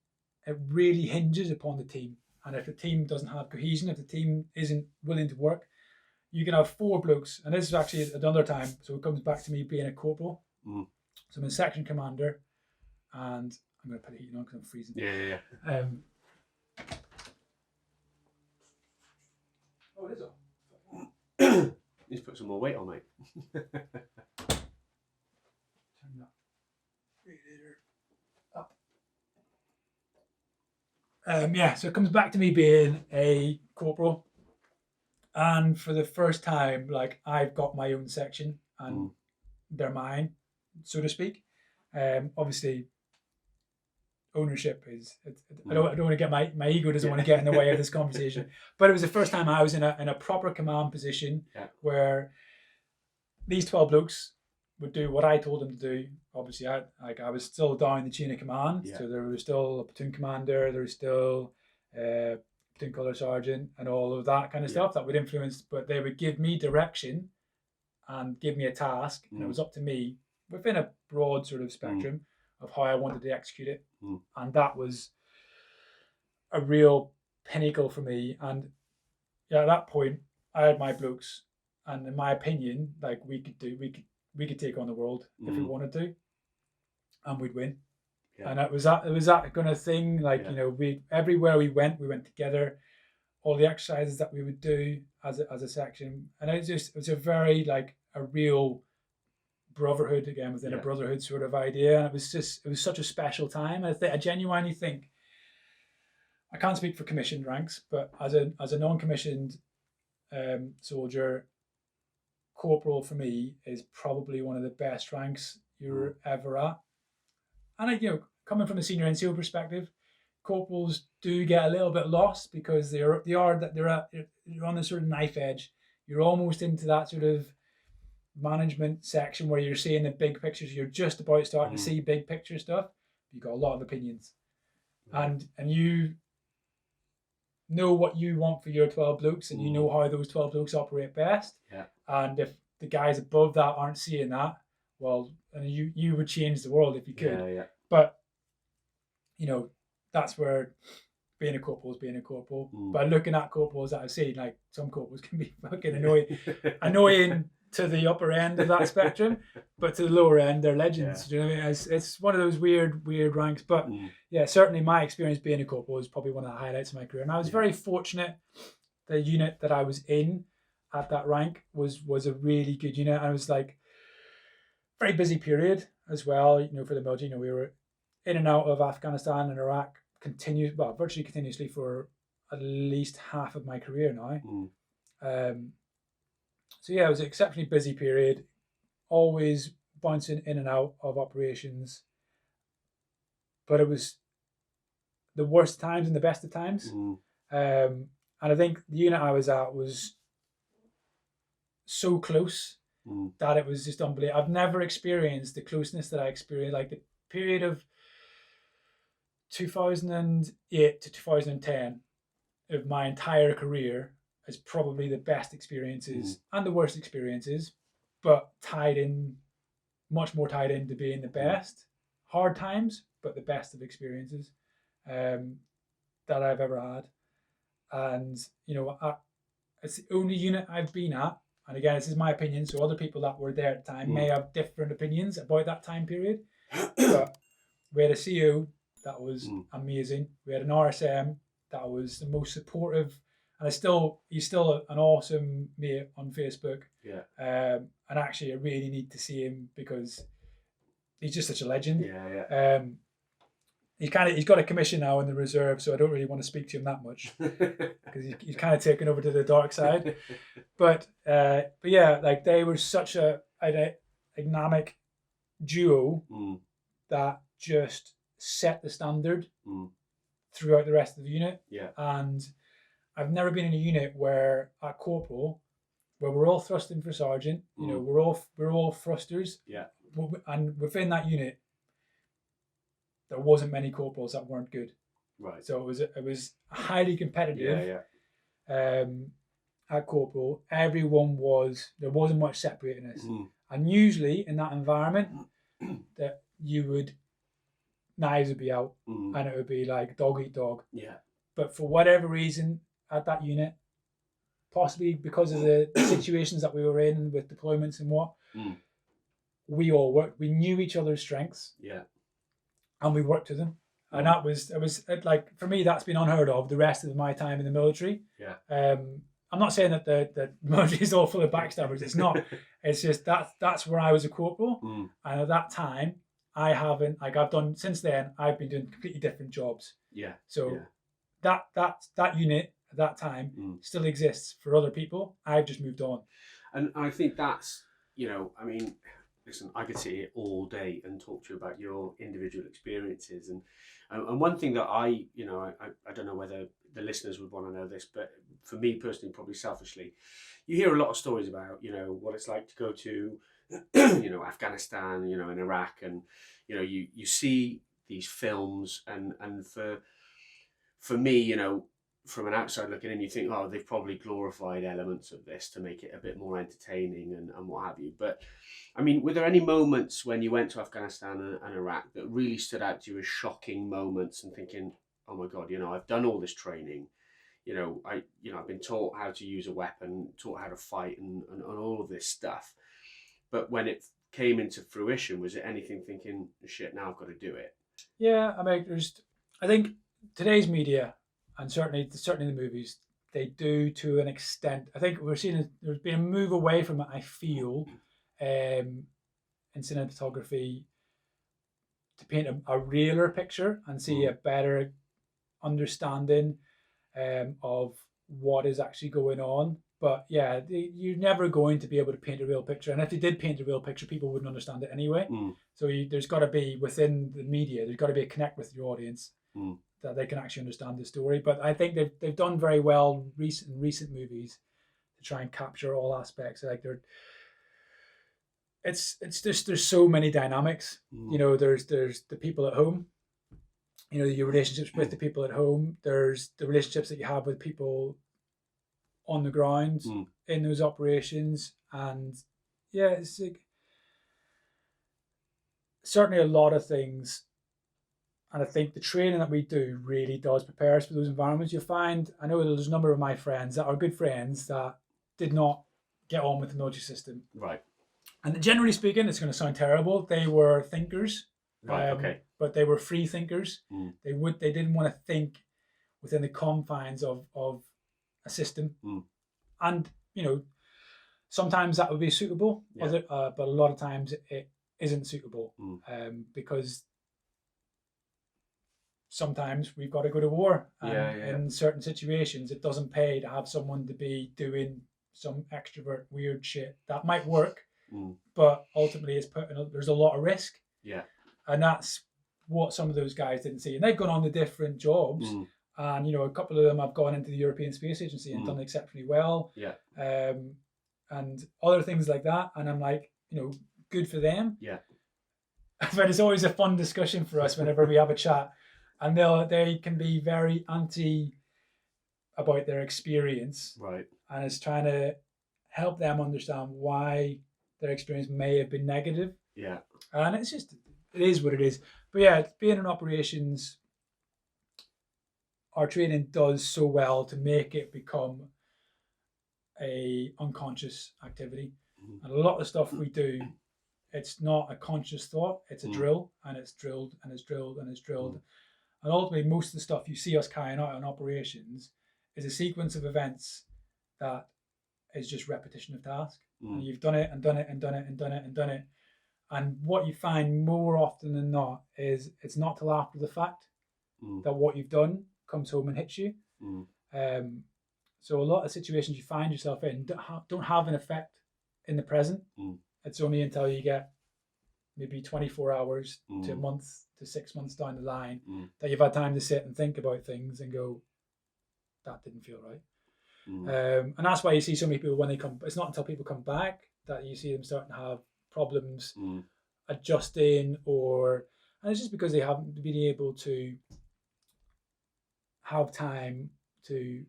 really hinges upon the team. And if the team doesn't have cohesion, if the team isn't willing to work, you can have 4 blokes. And this is actually another time. So it comes back to me being a corporal. So I'm a section commander, and I'm going to put the heating on because I'm freezing. Yeah. Oh, it is on. You just put some more weight on, mate. Turn that radiator up. So it comes back to me being a corporal, and for the first time, like, I've got my own section and they're mine, so to speak. Obviously, ownership is. I don't want to get my ego doesn't want to get in the way of this conversation. But it was the first time I was in a proper command position where these 12 blokes would do what I told them to do. Obviously, I was still down the chain of command, so there was still a platoon commander, there was still a platoon colour sergeant, and all of that kind of stuff that would influence. But they would give me direction and give me a task, and it was up to me within a broad sort of spectrum of how I wanted to execute it. And that was a real pinnacle for me. And at that point, I had my blokes, and in my opinion, like, we could take on the world if we wanted to, and we'd win. And it was that kind of thing. Like, you know, we everywhere we went together. All the exercises that we would do as a section, and it was a very, like, a real brotherhood again within a brotherhood sort of idea. And it was such a special time. I genuinely think, I can't speak for commissioned ranks, but as a non-commissioned soldier, corporal for me is probably one of the best ranks you're ever at. And coming from a senior NCO perspective, corporals do get a little bit lost because you're on the sort of knife edge. You're almost into that sort of management section where you're seeing the big pictures. You're just about starting to see big picture stuff. You've got a lot of opinions, and you know what you want for your 12 blokes, and you know how those 12 blokes operate best. And if the guys above that aren't seeing that, well, and you would change the world if you could. But that's where being a corporal is being a corporal. But looking at corporals that I've seen, like, some corporals can be fucking annoying to the upper end of that spectrum, but to the lower end, they're legends. Do you know what I mean? It's one of those weird ranks. But certainly my experience being a corporal is probably one of the highlights of my career. And I was very fortunate. The unit that I was in at that rank was a really good unit. And it was like very busy period as well. For the military, we were in and out of Afghanistan and Iraq virtually continuously for at least half of my career now. So it was an exceptionally busy period, always bouncing in and out of operations. But it was the worst times and the best of times. And I think the unit I was at was so close that it was just unbelievable. I've never experienced the closeness that I experienced. Like, the period of 2008 to 2010 of my entire career is probably the best experiences and the worst experiences, but much more tied into being the best. Hard times, but the best of experiences that I've ever had. And, it's the only unit I've been at. And again, this is my opinion, so other people that were there at the time may have different opinions about that time period. But we had a CO that was amazing. We had an RSM that was the most supportive. And he's still an awesome mate on Facebook. And actually, I really need to see him because he's just such a legend. he's got a commission now in the reserve, so I don't really want to speak to him that much because he's kind of taken over to the dark side. But yeah, like they were such a dynamic duo that just set the standard throughout the rest of the unit. Yeah. And I've never been in a unit where at corporal, where we're all thrusting for sergeant, you know, we're all thrusters. Yeah. And within that unit, there wasn't many corporals that weren't good. Right. So it was highly competitive. Yeah. At corporal, there wasn't much separating us. And usually in that environment, that you would knives would be out and it would be like dog eat dog. Yeah. But for whatever reason at that unit, possibly because of the situations that we were in with deployments and what, we all worked. We knew each other's strengths. Yeah. And we worked to them. And it was like, for me, that's been unheard of the rest of my time in the military. Yeah. I'm not saying that the military is all full of backstabbers. It's not. It's just that's where I was a corporal. And at that time, I've done, since then, I've been doing completely different jobs. Yeah. So that unit at that time still exists for other people. I've just moved on. And I think that's, you know, I mean, listen, I could sit here all day and talk to you about your individual experiences. And one thing that I don't know whether the listeners would want to know this, but for me personally, probably selfishly, you hear a lot of stories about, you know, what it's like to go to, you know, Afghanistan, you know, and Iraq, and, you know, you see these films and for me, you know, from an outside looking in, you think, oh, they've probably glorified elements of this to make it a bit more entertaining and what have you. But I mean, were there any moments when you went to Afghanistan and Iraq that really stood out to you as shocking moments and thinking, oh my God, you know, I've done all this training, you know, I've been taught how to use a weapon, taught how to fight and all of this stuff. But when it came into fruition, was it anything thinking, shit, now I've got to do it? Yeah, I mean, I think today's media, and certainly the movies, they do to an extent. I think there's been a move away from it, I feel, in cinematography, to paint a realer picture and see a better understanding of what is actually going on. But yeah, you're never going to be able to paint a real picture. And if you did paint a real picture, people wouldn't understand it anyway. So there's got to be, within the media, there's got to be a connect with your audience that they can actually understand the story. But I think they've done very well in recent movies to try and capture all aspects. Like it's just, there's so many dynamics. You know, there's the people at home. You know, your relationships with the people at home. There's the relationships that you have with people on the ground in those operations. And yeah, it's like, certainly a lot of things. And I think the training that we do really does prepare us for those environments. You'll find, I know there's a number of my friends that are good friends that did not get on with the military system. Right. And generally speaking, it's going to sound terrible. They were thinkers. Right, okay. But they were free thinkers. They didn't want to think within the confines of a system. And, you know, sometimes that would be suitable, but a lot of times it isn't suitable because sometimes we've got to go to war. And in certain situations, it doesn't pay to have someone to be doing some extrovert weird shit. That might work, but ultimately there's a lot of risk. Yeah. And that's what some of those guys didn't see. And they've gone on to different jobs. And, you know, a couple of them have gone into the European Space Agency and done exceptionally well. Yeah. And other things like that. And I'm like, you know, good for them. Yeah. But it's always a fun discussion for us whenever we have a chat. And they can be very anti about their experience. Right. And it's trying to help them understand why their experience may have been negative. Yeah. And it's just, it is what it is. But yeah, being in operations, our training does so well to make it become a unconscious activity. And a lot of stuff we do, it's not a conscious thought, it's a drill, and it's drilled and it's drilled and it's drilled. And ultimately, most of the stuff you see us carrying out in operations is a sequence of events that is just repetition of task. And you've done it and done it and done it and done it and done it. And what you find more often than not is it's not till after the fact that what you've done comes home and hits you. So a lot of situations you find yourself in don't have an effect in the present. It's only until you get maybe 24 hours to a month to 6 months down the line that you've had time to sit and think about things and go, that didn't feel right. And that's why you see so many people when they come, it's not until people come back that you see them starting to have problems adjusting, and it's just because they haven't been able to have time to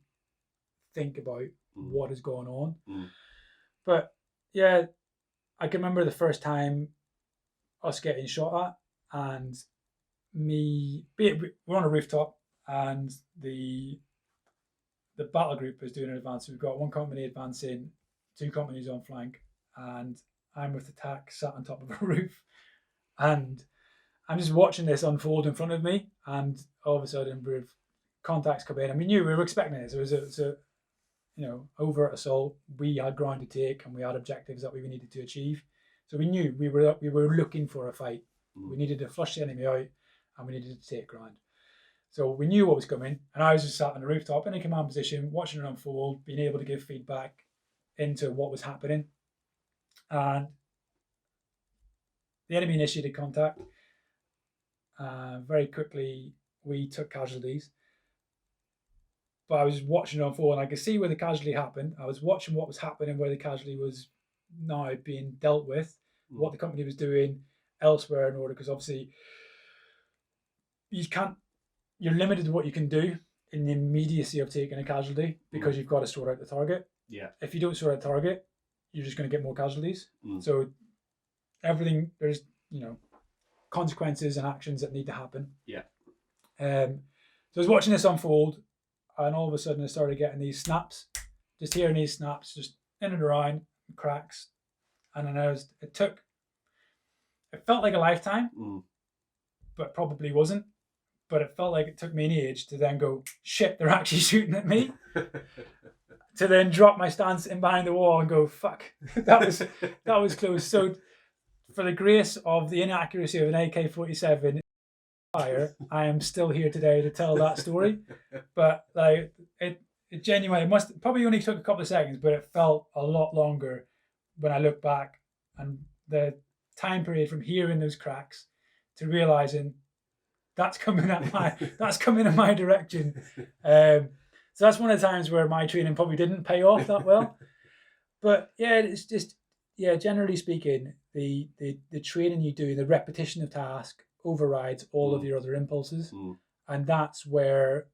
think about what is going on. But yeah, I can remember the first time us getting shot at, and we're on a rooftop, and the battle group is doing an advance. We've got one company advancing, 2 companies on flank, and I'm with the TAC sat on top of a roof, and I'm just watching this unfold in front of me, and all of a sudden we've contacts come in, and we were expecting it. So it was a overt assault. We had ground to take, and we had objectives that we needed to achieve. So we knew we were looking for a fight. We needed to flush the enemy out, and we needed to take ground. So we knew what was coming, and I was just sat on the rooftop in a command position, watching it unfold, being able to give feedback into what was happening. And the enemy initiated contact. Very quickly, we took casualties. But I was watching it unfold, and I could see where the casualty happened. I was watching what was happening, where the casualty was now being dealt with, what the company was doing elsewhere in order, because obviously you're limited to what you can do in the immediacy of taking a casualty because you've got to sort out the target. Yeah. If you don't sort out the target, you're just going to get more casualties. So everything, there's consequences and actions that need to happen. Yeah. So I was watching this unfold, and all of a sudden I started getting these snaps, just hearing these snaps, just in and around, cracks. And then it felt like a lifetime, but probably wasn't. But it felt like it took me an age to then go, shit, they're actually shooting at me. To then drop my stance in behind the wall and go, fuck, that was close. So for the grace of the inaccuracy of an AK-47 fire, I am still here today to tell that story. But like it genuinely probably only took a couple of seconds, but it felt a lot longer when I look back, and the time period from hearing those cracks to realizing that's coming in my direction. So that's one of the times where my training probably didn't pay off that well. But yeah, it's just, generally speaking, the training you do, the repetition of task overrides all of your other impulses. And that's where,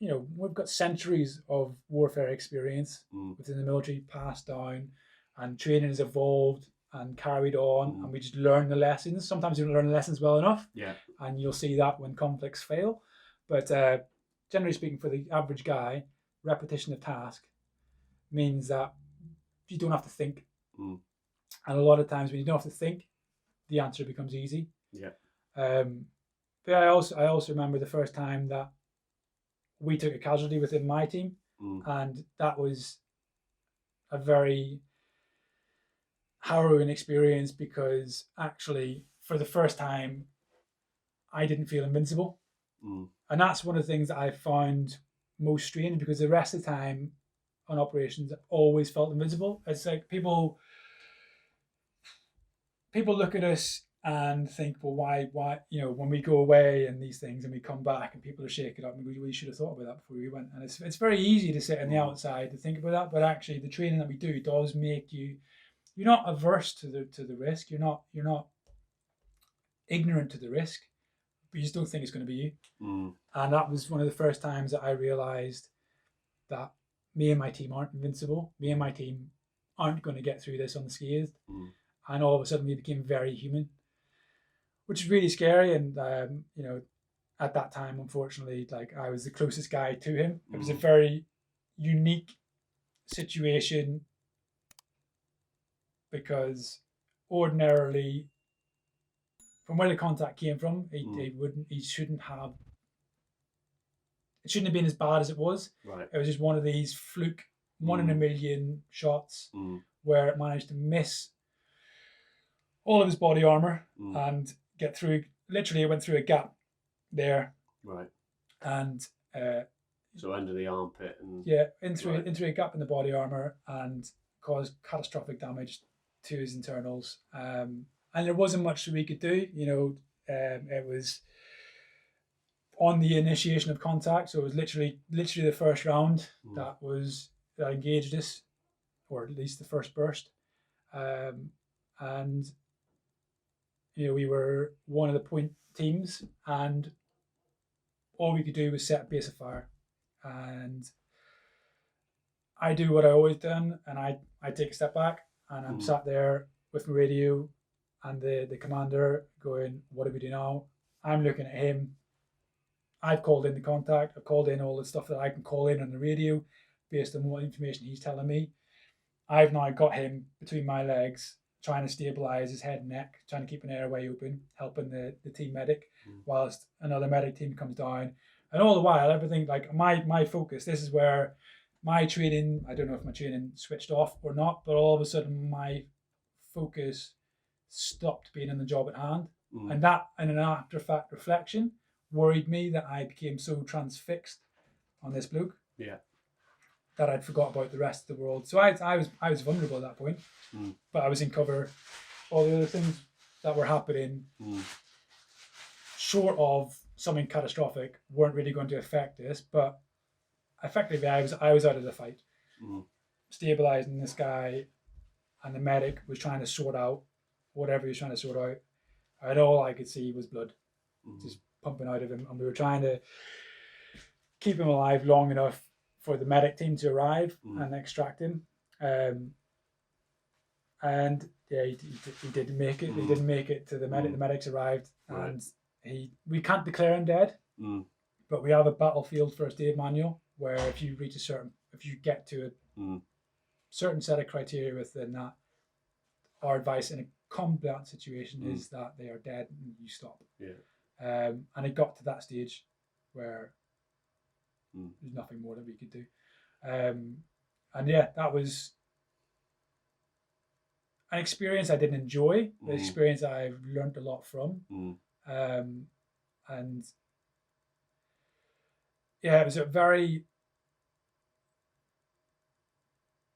we've got centuries of warfare experience within the military passed down, and training has evolved and carried on, and we just learn the lessons. Sometimes you don't learn the lessons well enough, and you'll see that when conflicts fail. But generally speaking, for the average guy, repetition of task means that you don't have to think. And a lot of times when you don't have to think, the answer becomes easy. But I also remember the first time that we took a casualty within my team, and that was a very harrowing experience, because actually for the first time I didn't feel invincible. And that's one of the things that I found most strange, because the rest of the time on operations I always felt invincible. It's like people look at us and think, well, why when we go away and these things and we come back and people are shaking up, and we should have thought about that before we went. And it's very easy to sit on the outside to think about that, but actually the training that we do does make you're not averse to the risk. You're not ignorant to the risk, but you just don't think it's going to be you. And that was one of the first times that I realized that me and my team aren't invincible. Me and my team aren't going to get through this unscathed. And all of a sudden we became very human, which is really scary. And at that time, unfortunately, like, I was the closest guy to him. It was a very unique situation, because ordinarily, from where the contact came from, it shouldn't have been as bad as it was. Right. It was just one of these fluke 1 in a million shots where it managed to miss all of his body armor and get through. Literally, it went through a gap there. Right. And so under the armpit and into a gap in the body armor and caused catastrophic damage to his internals. And there wasn't much that we could do. It was on the initiation of contact, so it was literally the first round that engaged us, or at least the first burst. And we were one of the point teams, and all we could do was set base of fire. And I do what I always done, and I take a step back, and I'm sat there with my radio and the commander going, what do we do now? I'm looking at him. I've called in the contact. I've called in all the stuff that I can call in on the radio based on what information he's telling me. I've now got him between my legs, trying to stabilize his head and neck, trying to keep an airway open, helping the team medic, whilst another medic team comes down. And all the while, everything, like my focus, this is where my training, I don't know if my training switched off or not, but all of a sudden my focus stopped being in the job at hand. And that, in an after fact reflection, worried me that I became so transfixed on this bloke that I'd forgot about the rest of the world. So I was vulnerable at that point, but I was in cover. All the other things that were happening, short of something catastrophic, weren't really going to affect this. But effectively, I was out of the fight, stabilizing this guy, and the medic was trying to sort out whatever he was trying to sort out. And all I could see was blood, just pumping out of him, and we were trying to keep him alive long enough for the medic team to arrive and extract him. And he didn't make it. He didn't make it to the medic. The medics arrived, and we can't declare him dead, but we have a battlefield first aid manual where if you get to a certain set of criteria within that, our advice in a combat situation is that they are dead and you stop. And it got to that stage where there's nothing more that we could do. And that was an experience I didn't enjoy, an experience I've learned a lot from. And it was a very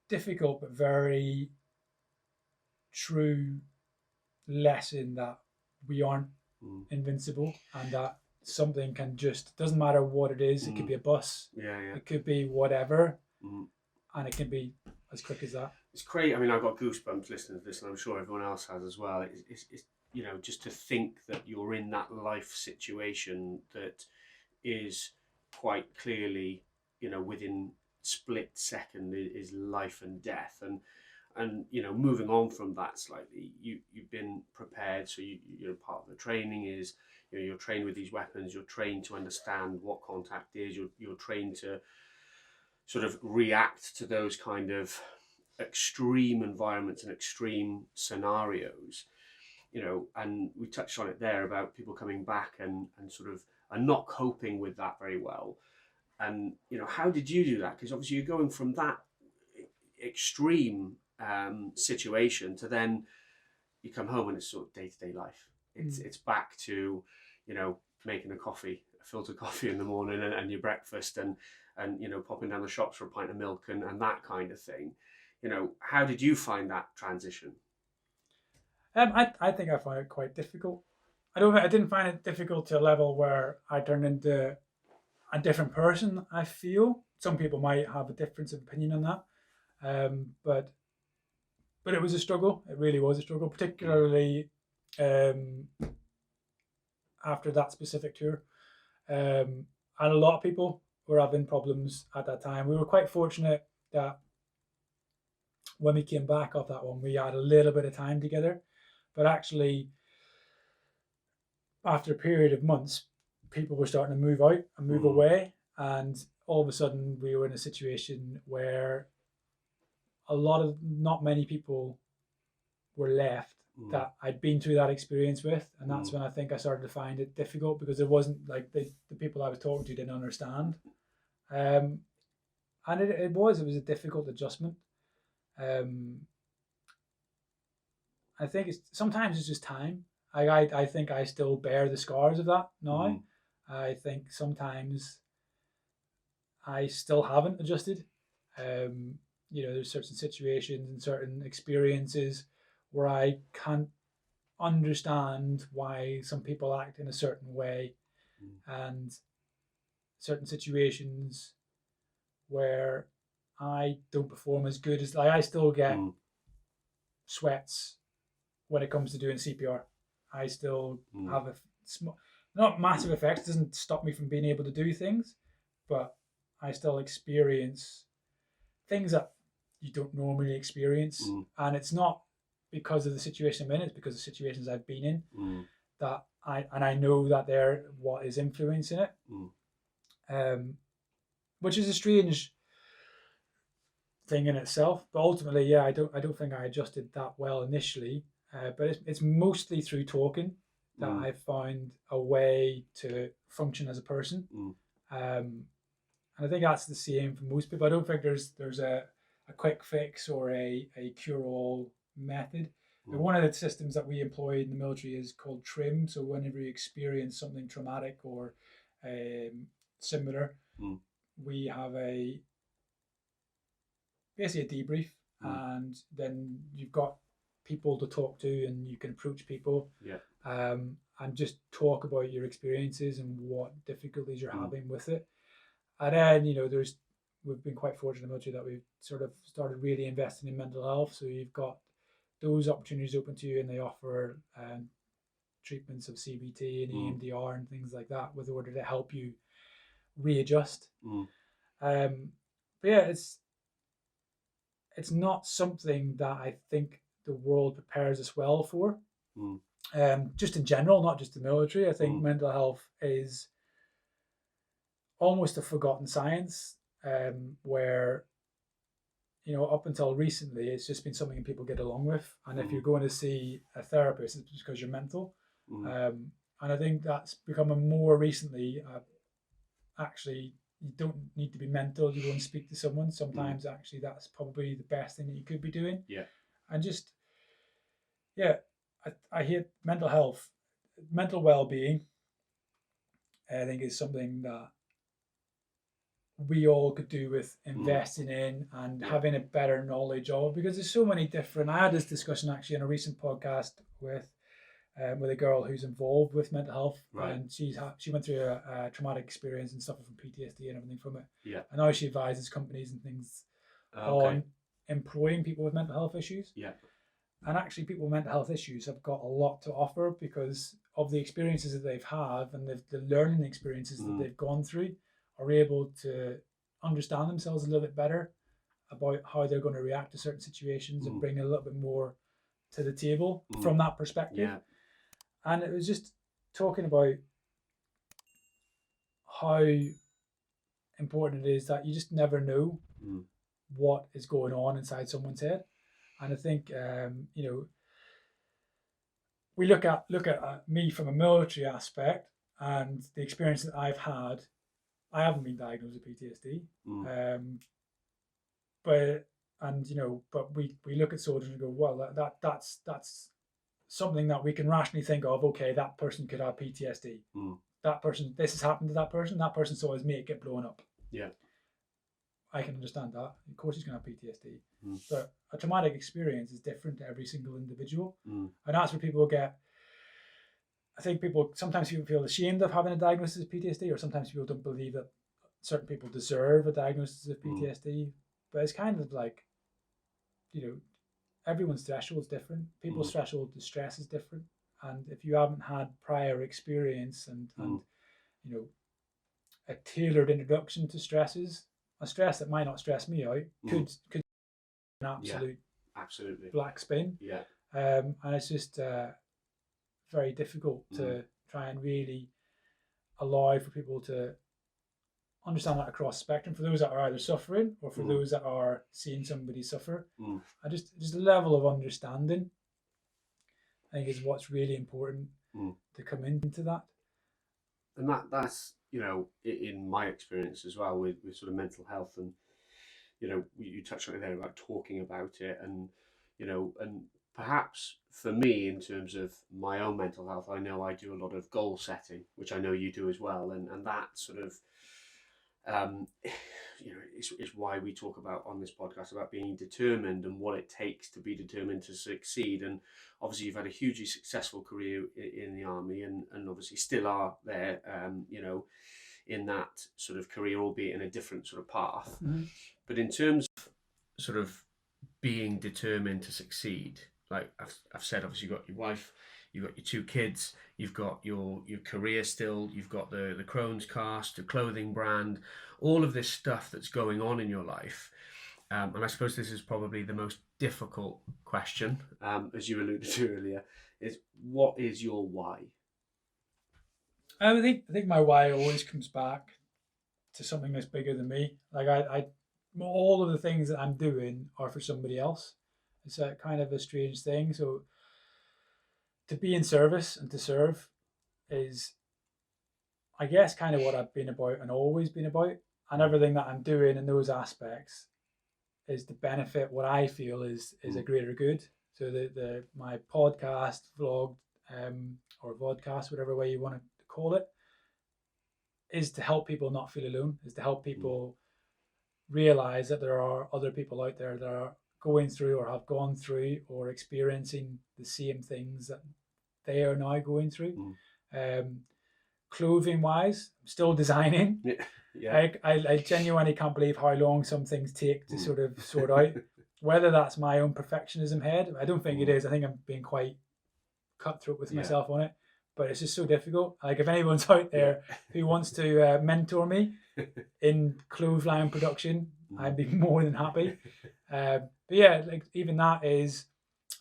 difficult but very true lesson that we aren't invincible, and that something can doesn't matter what it is. It could be a bus, it could be whatever, and it can be as quick as that. It's crazy. I mean, I've got goosebumps listening to this, and I'm sure everyone else has as well. It's just to think that you're in that life situation that is quite clearly, within split second is life and death, and moving on from that slightly, you've been prepared. So you're part of the training is, you're trained with these weapons. You're trained to understand what contact is. You're trained to sort of react to those kind of extreme environments and extreme scenarios. And we touched on it there about people coming back and sort of and not coping with that very well. And how did you do that? Because obviously you're going from that extreme situation to then you come home and it's sort of day-to-day life. It's back to making a filter coffee in the morning and your breakfast and popping down the shops for a pint of milk and that kind of thing. How did you find that transition? I think I found it quite difficult. I didn't find it difficult to a level where I turned into a different person. I feel some people might have a difference of opinion on that, but it was a struggle. It really was a struggle, particularly after that specific tour. And a lot of people were having problems at that time. We were quite fortunate that when we came back off that one, we had a little bit of time together. But actually, after a period of months, people were starting to move out and move away. And all of a sudden, we were in a situation where not many people were left that I'd been through that experience with. And that's when I think I started to find it difficult, because it wasn't like the people I was talking to didn't understand. And it was a difficult adjustment. And I think sometimes it's just time. I think I still bear the scars of that now. I think sometimes I still haven't adjusted. There's certain situations and certain experiences where I can't understand why some people act in a certain way, and certain situations where I don't perform as good as, like, I still get sweats when it comes to doing CPR. I still have not massive effects. It doesn't stop me from being able to do things, but I still experience things that you don't normally experience, and it's not because of the situation I'm in. It's because of situations I've been in that I know that they're what is influencing it, which is a strange thing in itself. But ultimately, yeah, I don't think I adjusted that well initially. But it's mostly through talking that I found a way to function as a person. And I think that's the same for most people. I don't think there's a quick fix or a cure-all method. But one of the systems that we employ in the military is called TRIM. So whenever you experience something traumatic or similar, we have basically a debrief, and then you've got people to talk to, and you can approach people, and just talk about your experiences and what difficulties you're having with it. And then we've been quite fortunate in the military that we've sort of started really investing in mental health. So you've got those opportunities open to you, and they offer treatments of CBT and EMDR and things like that, with order to help you readjust. But yeah, it's not something that I think the world prepares us well for. Just in general, not just the military. I think mental health is almost a forgotten science, where up until recently, it's just been something people get along with. And if you're going to see a therapist, it's because you're mental. And I think that's becoming more recently. Actually, you don't need to be mental to go and speak to someone. Sometimes actually that's probably the best thing that you could be doing. And just, I hate mental health. Mental well-being, I think, is something that we all could do with investing in and having a better knowledge of, because there's so many different. I had this discussion actually in a recent podcast with a girl who's involved with mental health, and she went through a traumatic experience and suffered from PTSD and everything from it. And now she advises companies and things on employing people with mental health issues. And actually, people with mental health issues have got a lot to offer because of the experiences that they've had, and the learning experiences that they've gone through, are able to understand themselves a little bit better about how they're going to react to certain situations and bring a little bit more to the table from that perspective. And it was just talking about how important it is that you just never know what is going on inside someone's head. And I think we look at me from a military aspect and the experience that I've had. I haven't been diagnosed with PTSD, but we look at soldiers and go, well, that's something that we can rationally think of. Okay, that person could have PTSD. That person, this has happened to that person. That person saw his mate get blown up. I can understand that. Of course, he's going to have PTSD. But a traumatic experience is different to every single individual, and that's where people get. I think sometimes people feel ashamed of having a diagnosis of PTSD, or sometimes people don't believe that certain people deserve a diagnosis of PTSD. But it's kind of like, everyone's threshold is different. People's threshold to stress is different. And if you haven't had prior experience and a tailored introduction to stresses, a stress that might not stress me out could be an absolutely black spin. And it's just very difficult to try and really allow for people to understand that across the spectrum, for those that are either suffering or for those that are seeing somebody suffer. And just a level of understanding, I think, is what's really important to come into that. And that's in my experience as well with sort of mental health, and you touched on it there about talking about it, and and perhaps for me, in terms of my own mental health, I know I do a lot of goal setting, which I know you do as well, and that sort of, is why we talk about on this podcast about being determined and what it takes to be determined to succeed. And obviously, you've had a hugely successful career in the army, and obviously still are there, in that sort of career, albeit in a different sort of path. Mm-hmm. But in terms of sort of being determined to succeed, like I've said, obviously you've got your wife, you've got your 2 kids, you've got your career still, you've got the CrohnsCast, the clothing brand, all of this stuff that's going on in your life. And I suppose this is probably the most difficult question, as you alluded to earlier, is what is your why? I think my why always comes back to something that's bigger than me. Like I all of the things that I'm doing are for somebody else. It's a kind of a strange thing. So to be in service and to serve is, I guess, kind of what I've been about and always been about. And everything that I'm doing in those aspects is to benefit what I feel is a greater good. So my podcast, vlog, or vodcast, whatever way you want to call it, is to help people not feel alone, is to help people realize that there are other people out there that are going through or have gone through or experiencing the same things that they are now going through. Clothing wise, I'm still designing. Yeah. I genuinely can't believe how long some things take to sort of sort out. Whether that's my own perfectionism head, I don't think it is. I think I'm being quite cutthroat with myself on it, but it's just so difficult. Like if anyone's out there who wants to mentor me in clothesline production, I'd be more than happy. But yeah, like even that is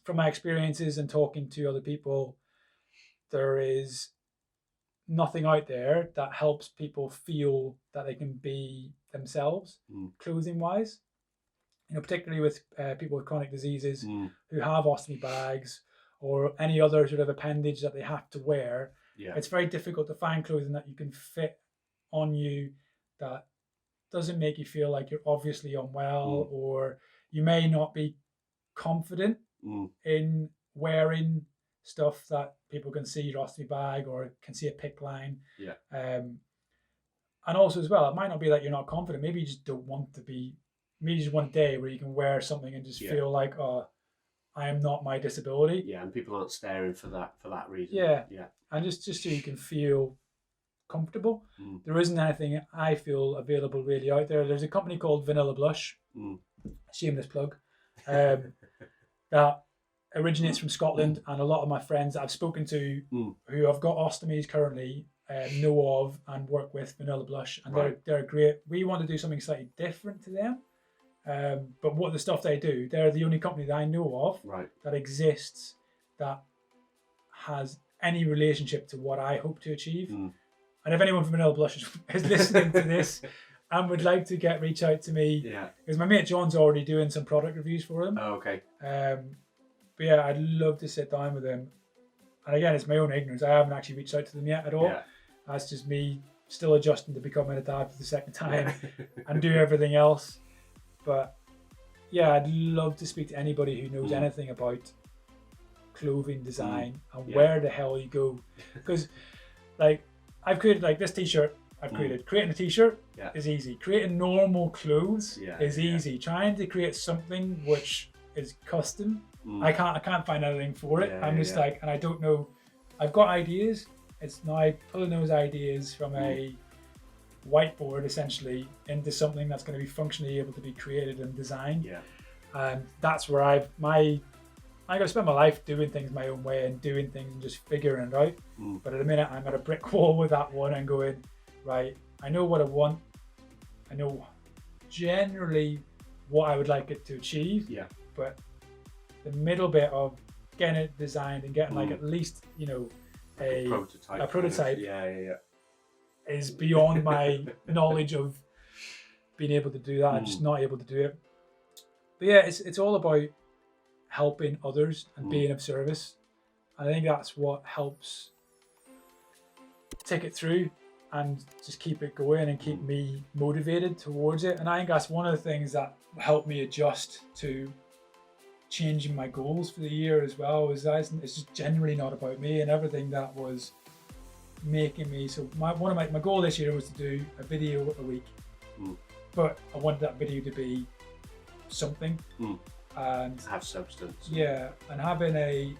from my experiences and talking to other people, there is nothing out there that helps people feel that they can be themselves, clothing wise. You know, particularly with people with chronic diseases who have ostomy bags or any other sort of appendage that they have to wear. It's very difficult to find clothing that you can fit on you that doesn't make you feel like you're obviously unwell, or you may not be confident in wearing stuff that people can see your ostomy bag or can see a PICC line. And also as well, it might not be that you're not confident. Maybe you just don't want to be. Maybe you just want a day where you can wear something and just feel like, oh, I am not my disability. Yeah, and people aren't staring for that reason. Yeah. And just so you can feel comfortable. There isn't anything I feel available really out there. There's a company called Vanilla Blush, shameless plug, that originates from Scotland, and a lot of my friends that I've spoken to who have got ostomies currently know of and work with Vanilla Blush, and they're great. We want to do something slightly different to them, but what the stuff they do, they're the only company that I know of that exists that has any relationship to what I hope to achieve. And if anyone from Vanilla Blush is listening to this and would like to reach out to me, because my mate John's already doing some product reviews for them. Oh, okay. But yeah, I'd love to sit down with them. And again, it's my own ignorance. I haven't actually reached out to them yet at all. That's just me still adjusting to becoming a dad for the second time and do everything else. But yeah, I'd love to speak to anybody who knows anything about clothing design and where the hell you go. Because like I've created like this t-shirt. Creating a t-shirt is easy. Creating normal clothes is easy. Trying to create something which is custom, I can't find anything for it. I'm just like, and I don't know. I've got ideas. It's now pulling those ideas from a whiteboard essentially into something that's going to be functionally able to be created and designed. And that's where I got to spend my life doing things my own way and doing things and just figuring it out. But at the minute, I'm at a brick wall with that one and going, right, I know what I want. I know generally what I would like it to achieve. But the middle bit of getting it designed and getting like at least, you know, a prototype is beyond my knowledge of being able to do that. I'm just not able to do it. But yeah, it's all about helping others and being of service. And I think that's what helps take it through and just keep it going and keep me motivated towards it. And I think that's one of the things that helped me adjust to changing my goals for the year as well. Was that it's just generally not about me, and everything that was making me. So my goal this year was to do a video a week, but I wanted that video to be something and have substance. Yeah, and having a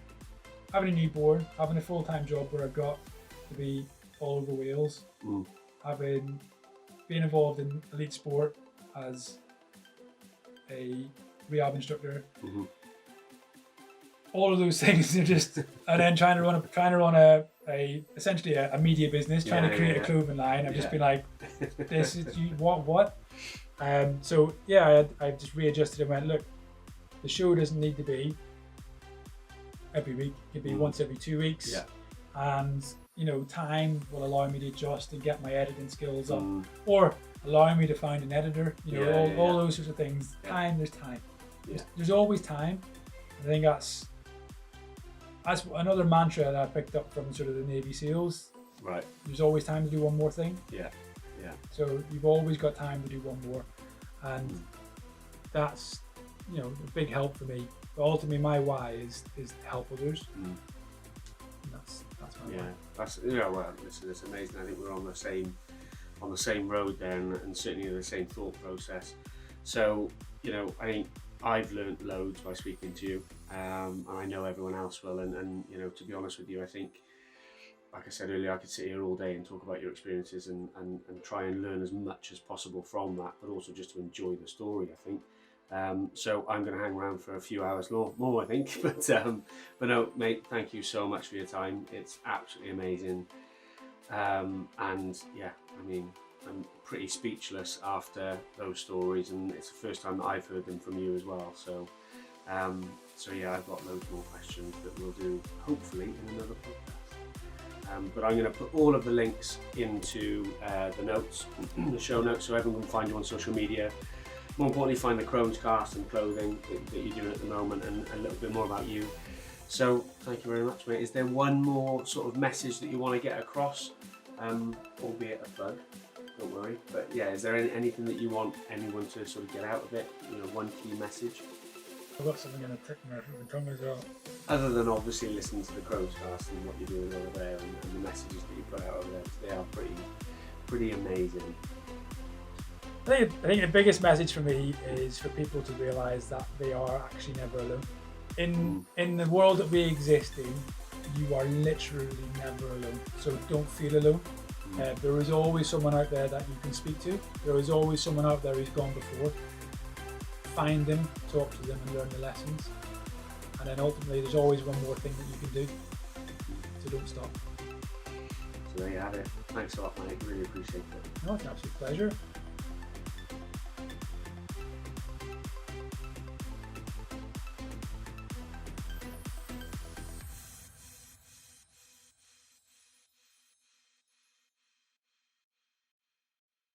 newborn, having a full-time job where I got to be all over Wales, being involved in elite sport as a rehab instructor. All of those things are just, and then trying to run a essentially a media business, trying to create a clothing line. I've just been like, this is what. So yeah, I just readjusted and went, look, the show doesn't need to be every week. It could be once every 2 weeks. Yeah. And you know, time will allow me to adjust and get my editing skills up, or allowing me to find an editor. You know, all those sorts of things. Yeah. There's time. There's always time. I think that's another mantra that I picked up from sort of the Navy SEALs. Right. There's always time to do one more thing. Yeah. So you've always got time to do one more, and that's, you know, a big help for me. But ultimately, my why is to help others. And that's my why. That's well, listen, it's amazing. I think we're on the same road there, and certainly in the same thought process. So, you know, I think I've learned loads by speaking to you, and I know everyone else will. And you know, to be honest with you, I think, like I said earlier, I could sit here all day and talk about your experiences and try and learn as much as possible from that, but also just to enjoy the story, I think. So I'm going to hang around for a few hours more I think. But no, mate, thank you so much for your time. It's absolutely amazing. And yeah, I mean, I'm pretty speechless after those stories, and it's the first time that I've heard them from you as well. So yeah, I've got loads more questions that we'll do hopefully in another podcast. But I'm going to put all of the links into the notes, the show notes, so everyone can find you on social media. More importantly, find the CrohnsCast and clothing that you're doing at the moment, and a little bit more about you. So thank you very much, mate. Is there one more sort of message that you want to get across, albeit a plug? Don't worry. But yeah, is there anything that you want anyone to sort of get out of it? You know, one key message. I've got something in my tongue as well. Other than obviously listening to the CrohnsCast and what you're doing over there, and the messages that you put out over there, they are pretty amazing. I think the biggest message for me is for people to realise that they are actually never alone. In the world that we exist in, you are literally never alone. So don't feel alone. There is always someone out there that you can speak to. There is always someone out there who's gone before. Find them, talk to them, and learn the lessons. And then ultimately, there's always one more thing that you can do. So don't stop. So there you have it. Thanks a lot, mate. Really appreciate it. No, it's an absolute pleasure.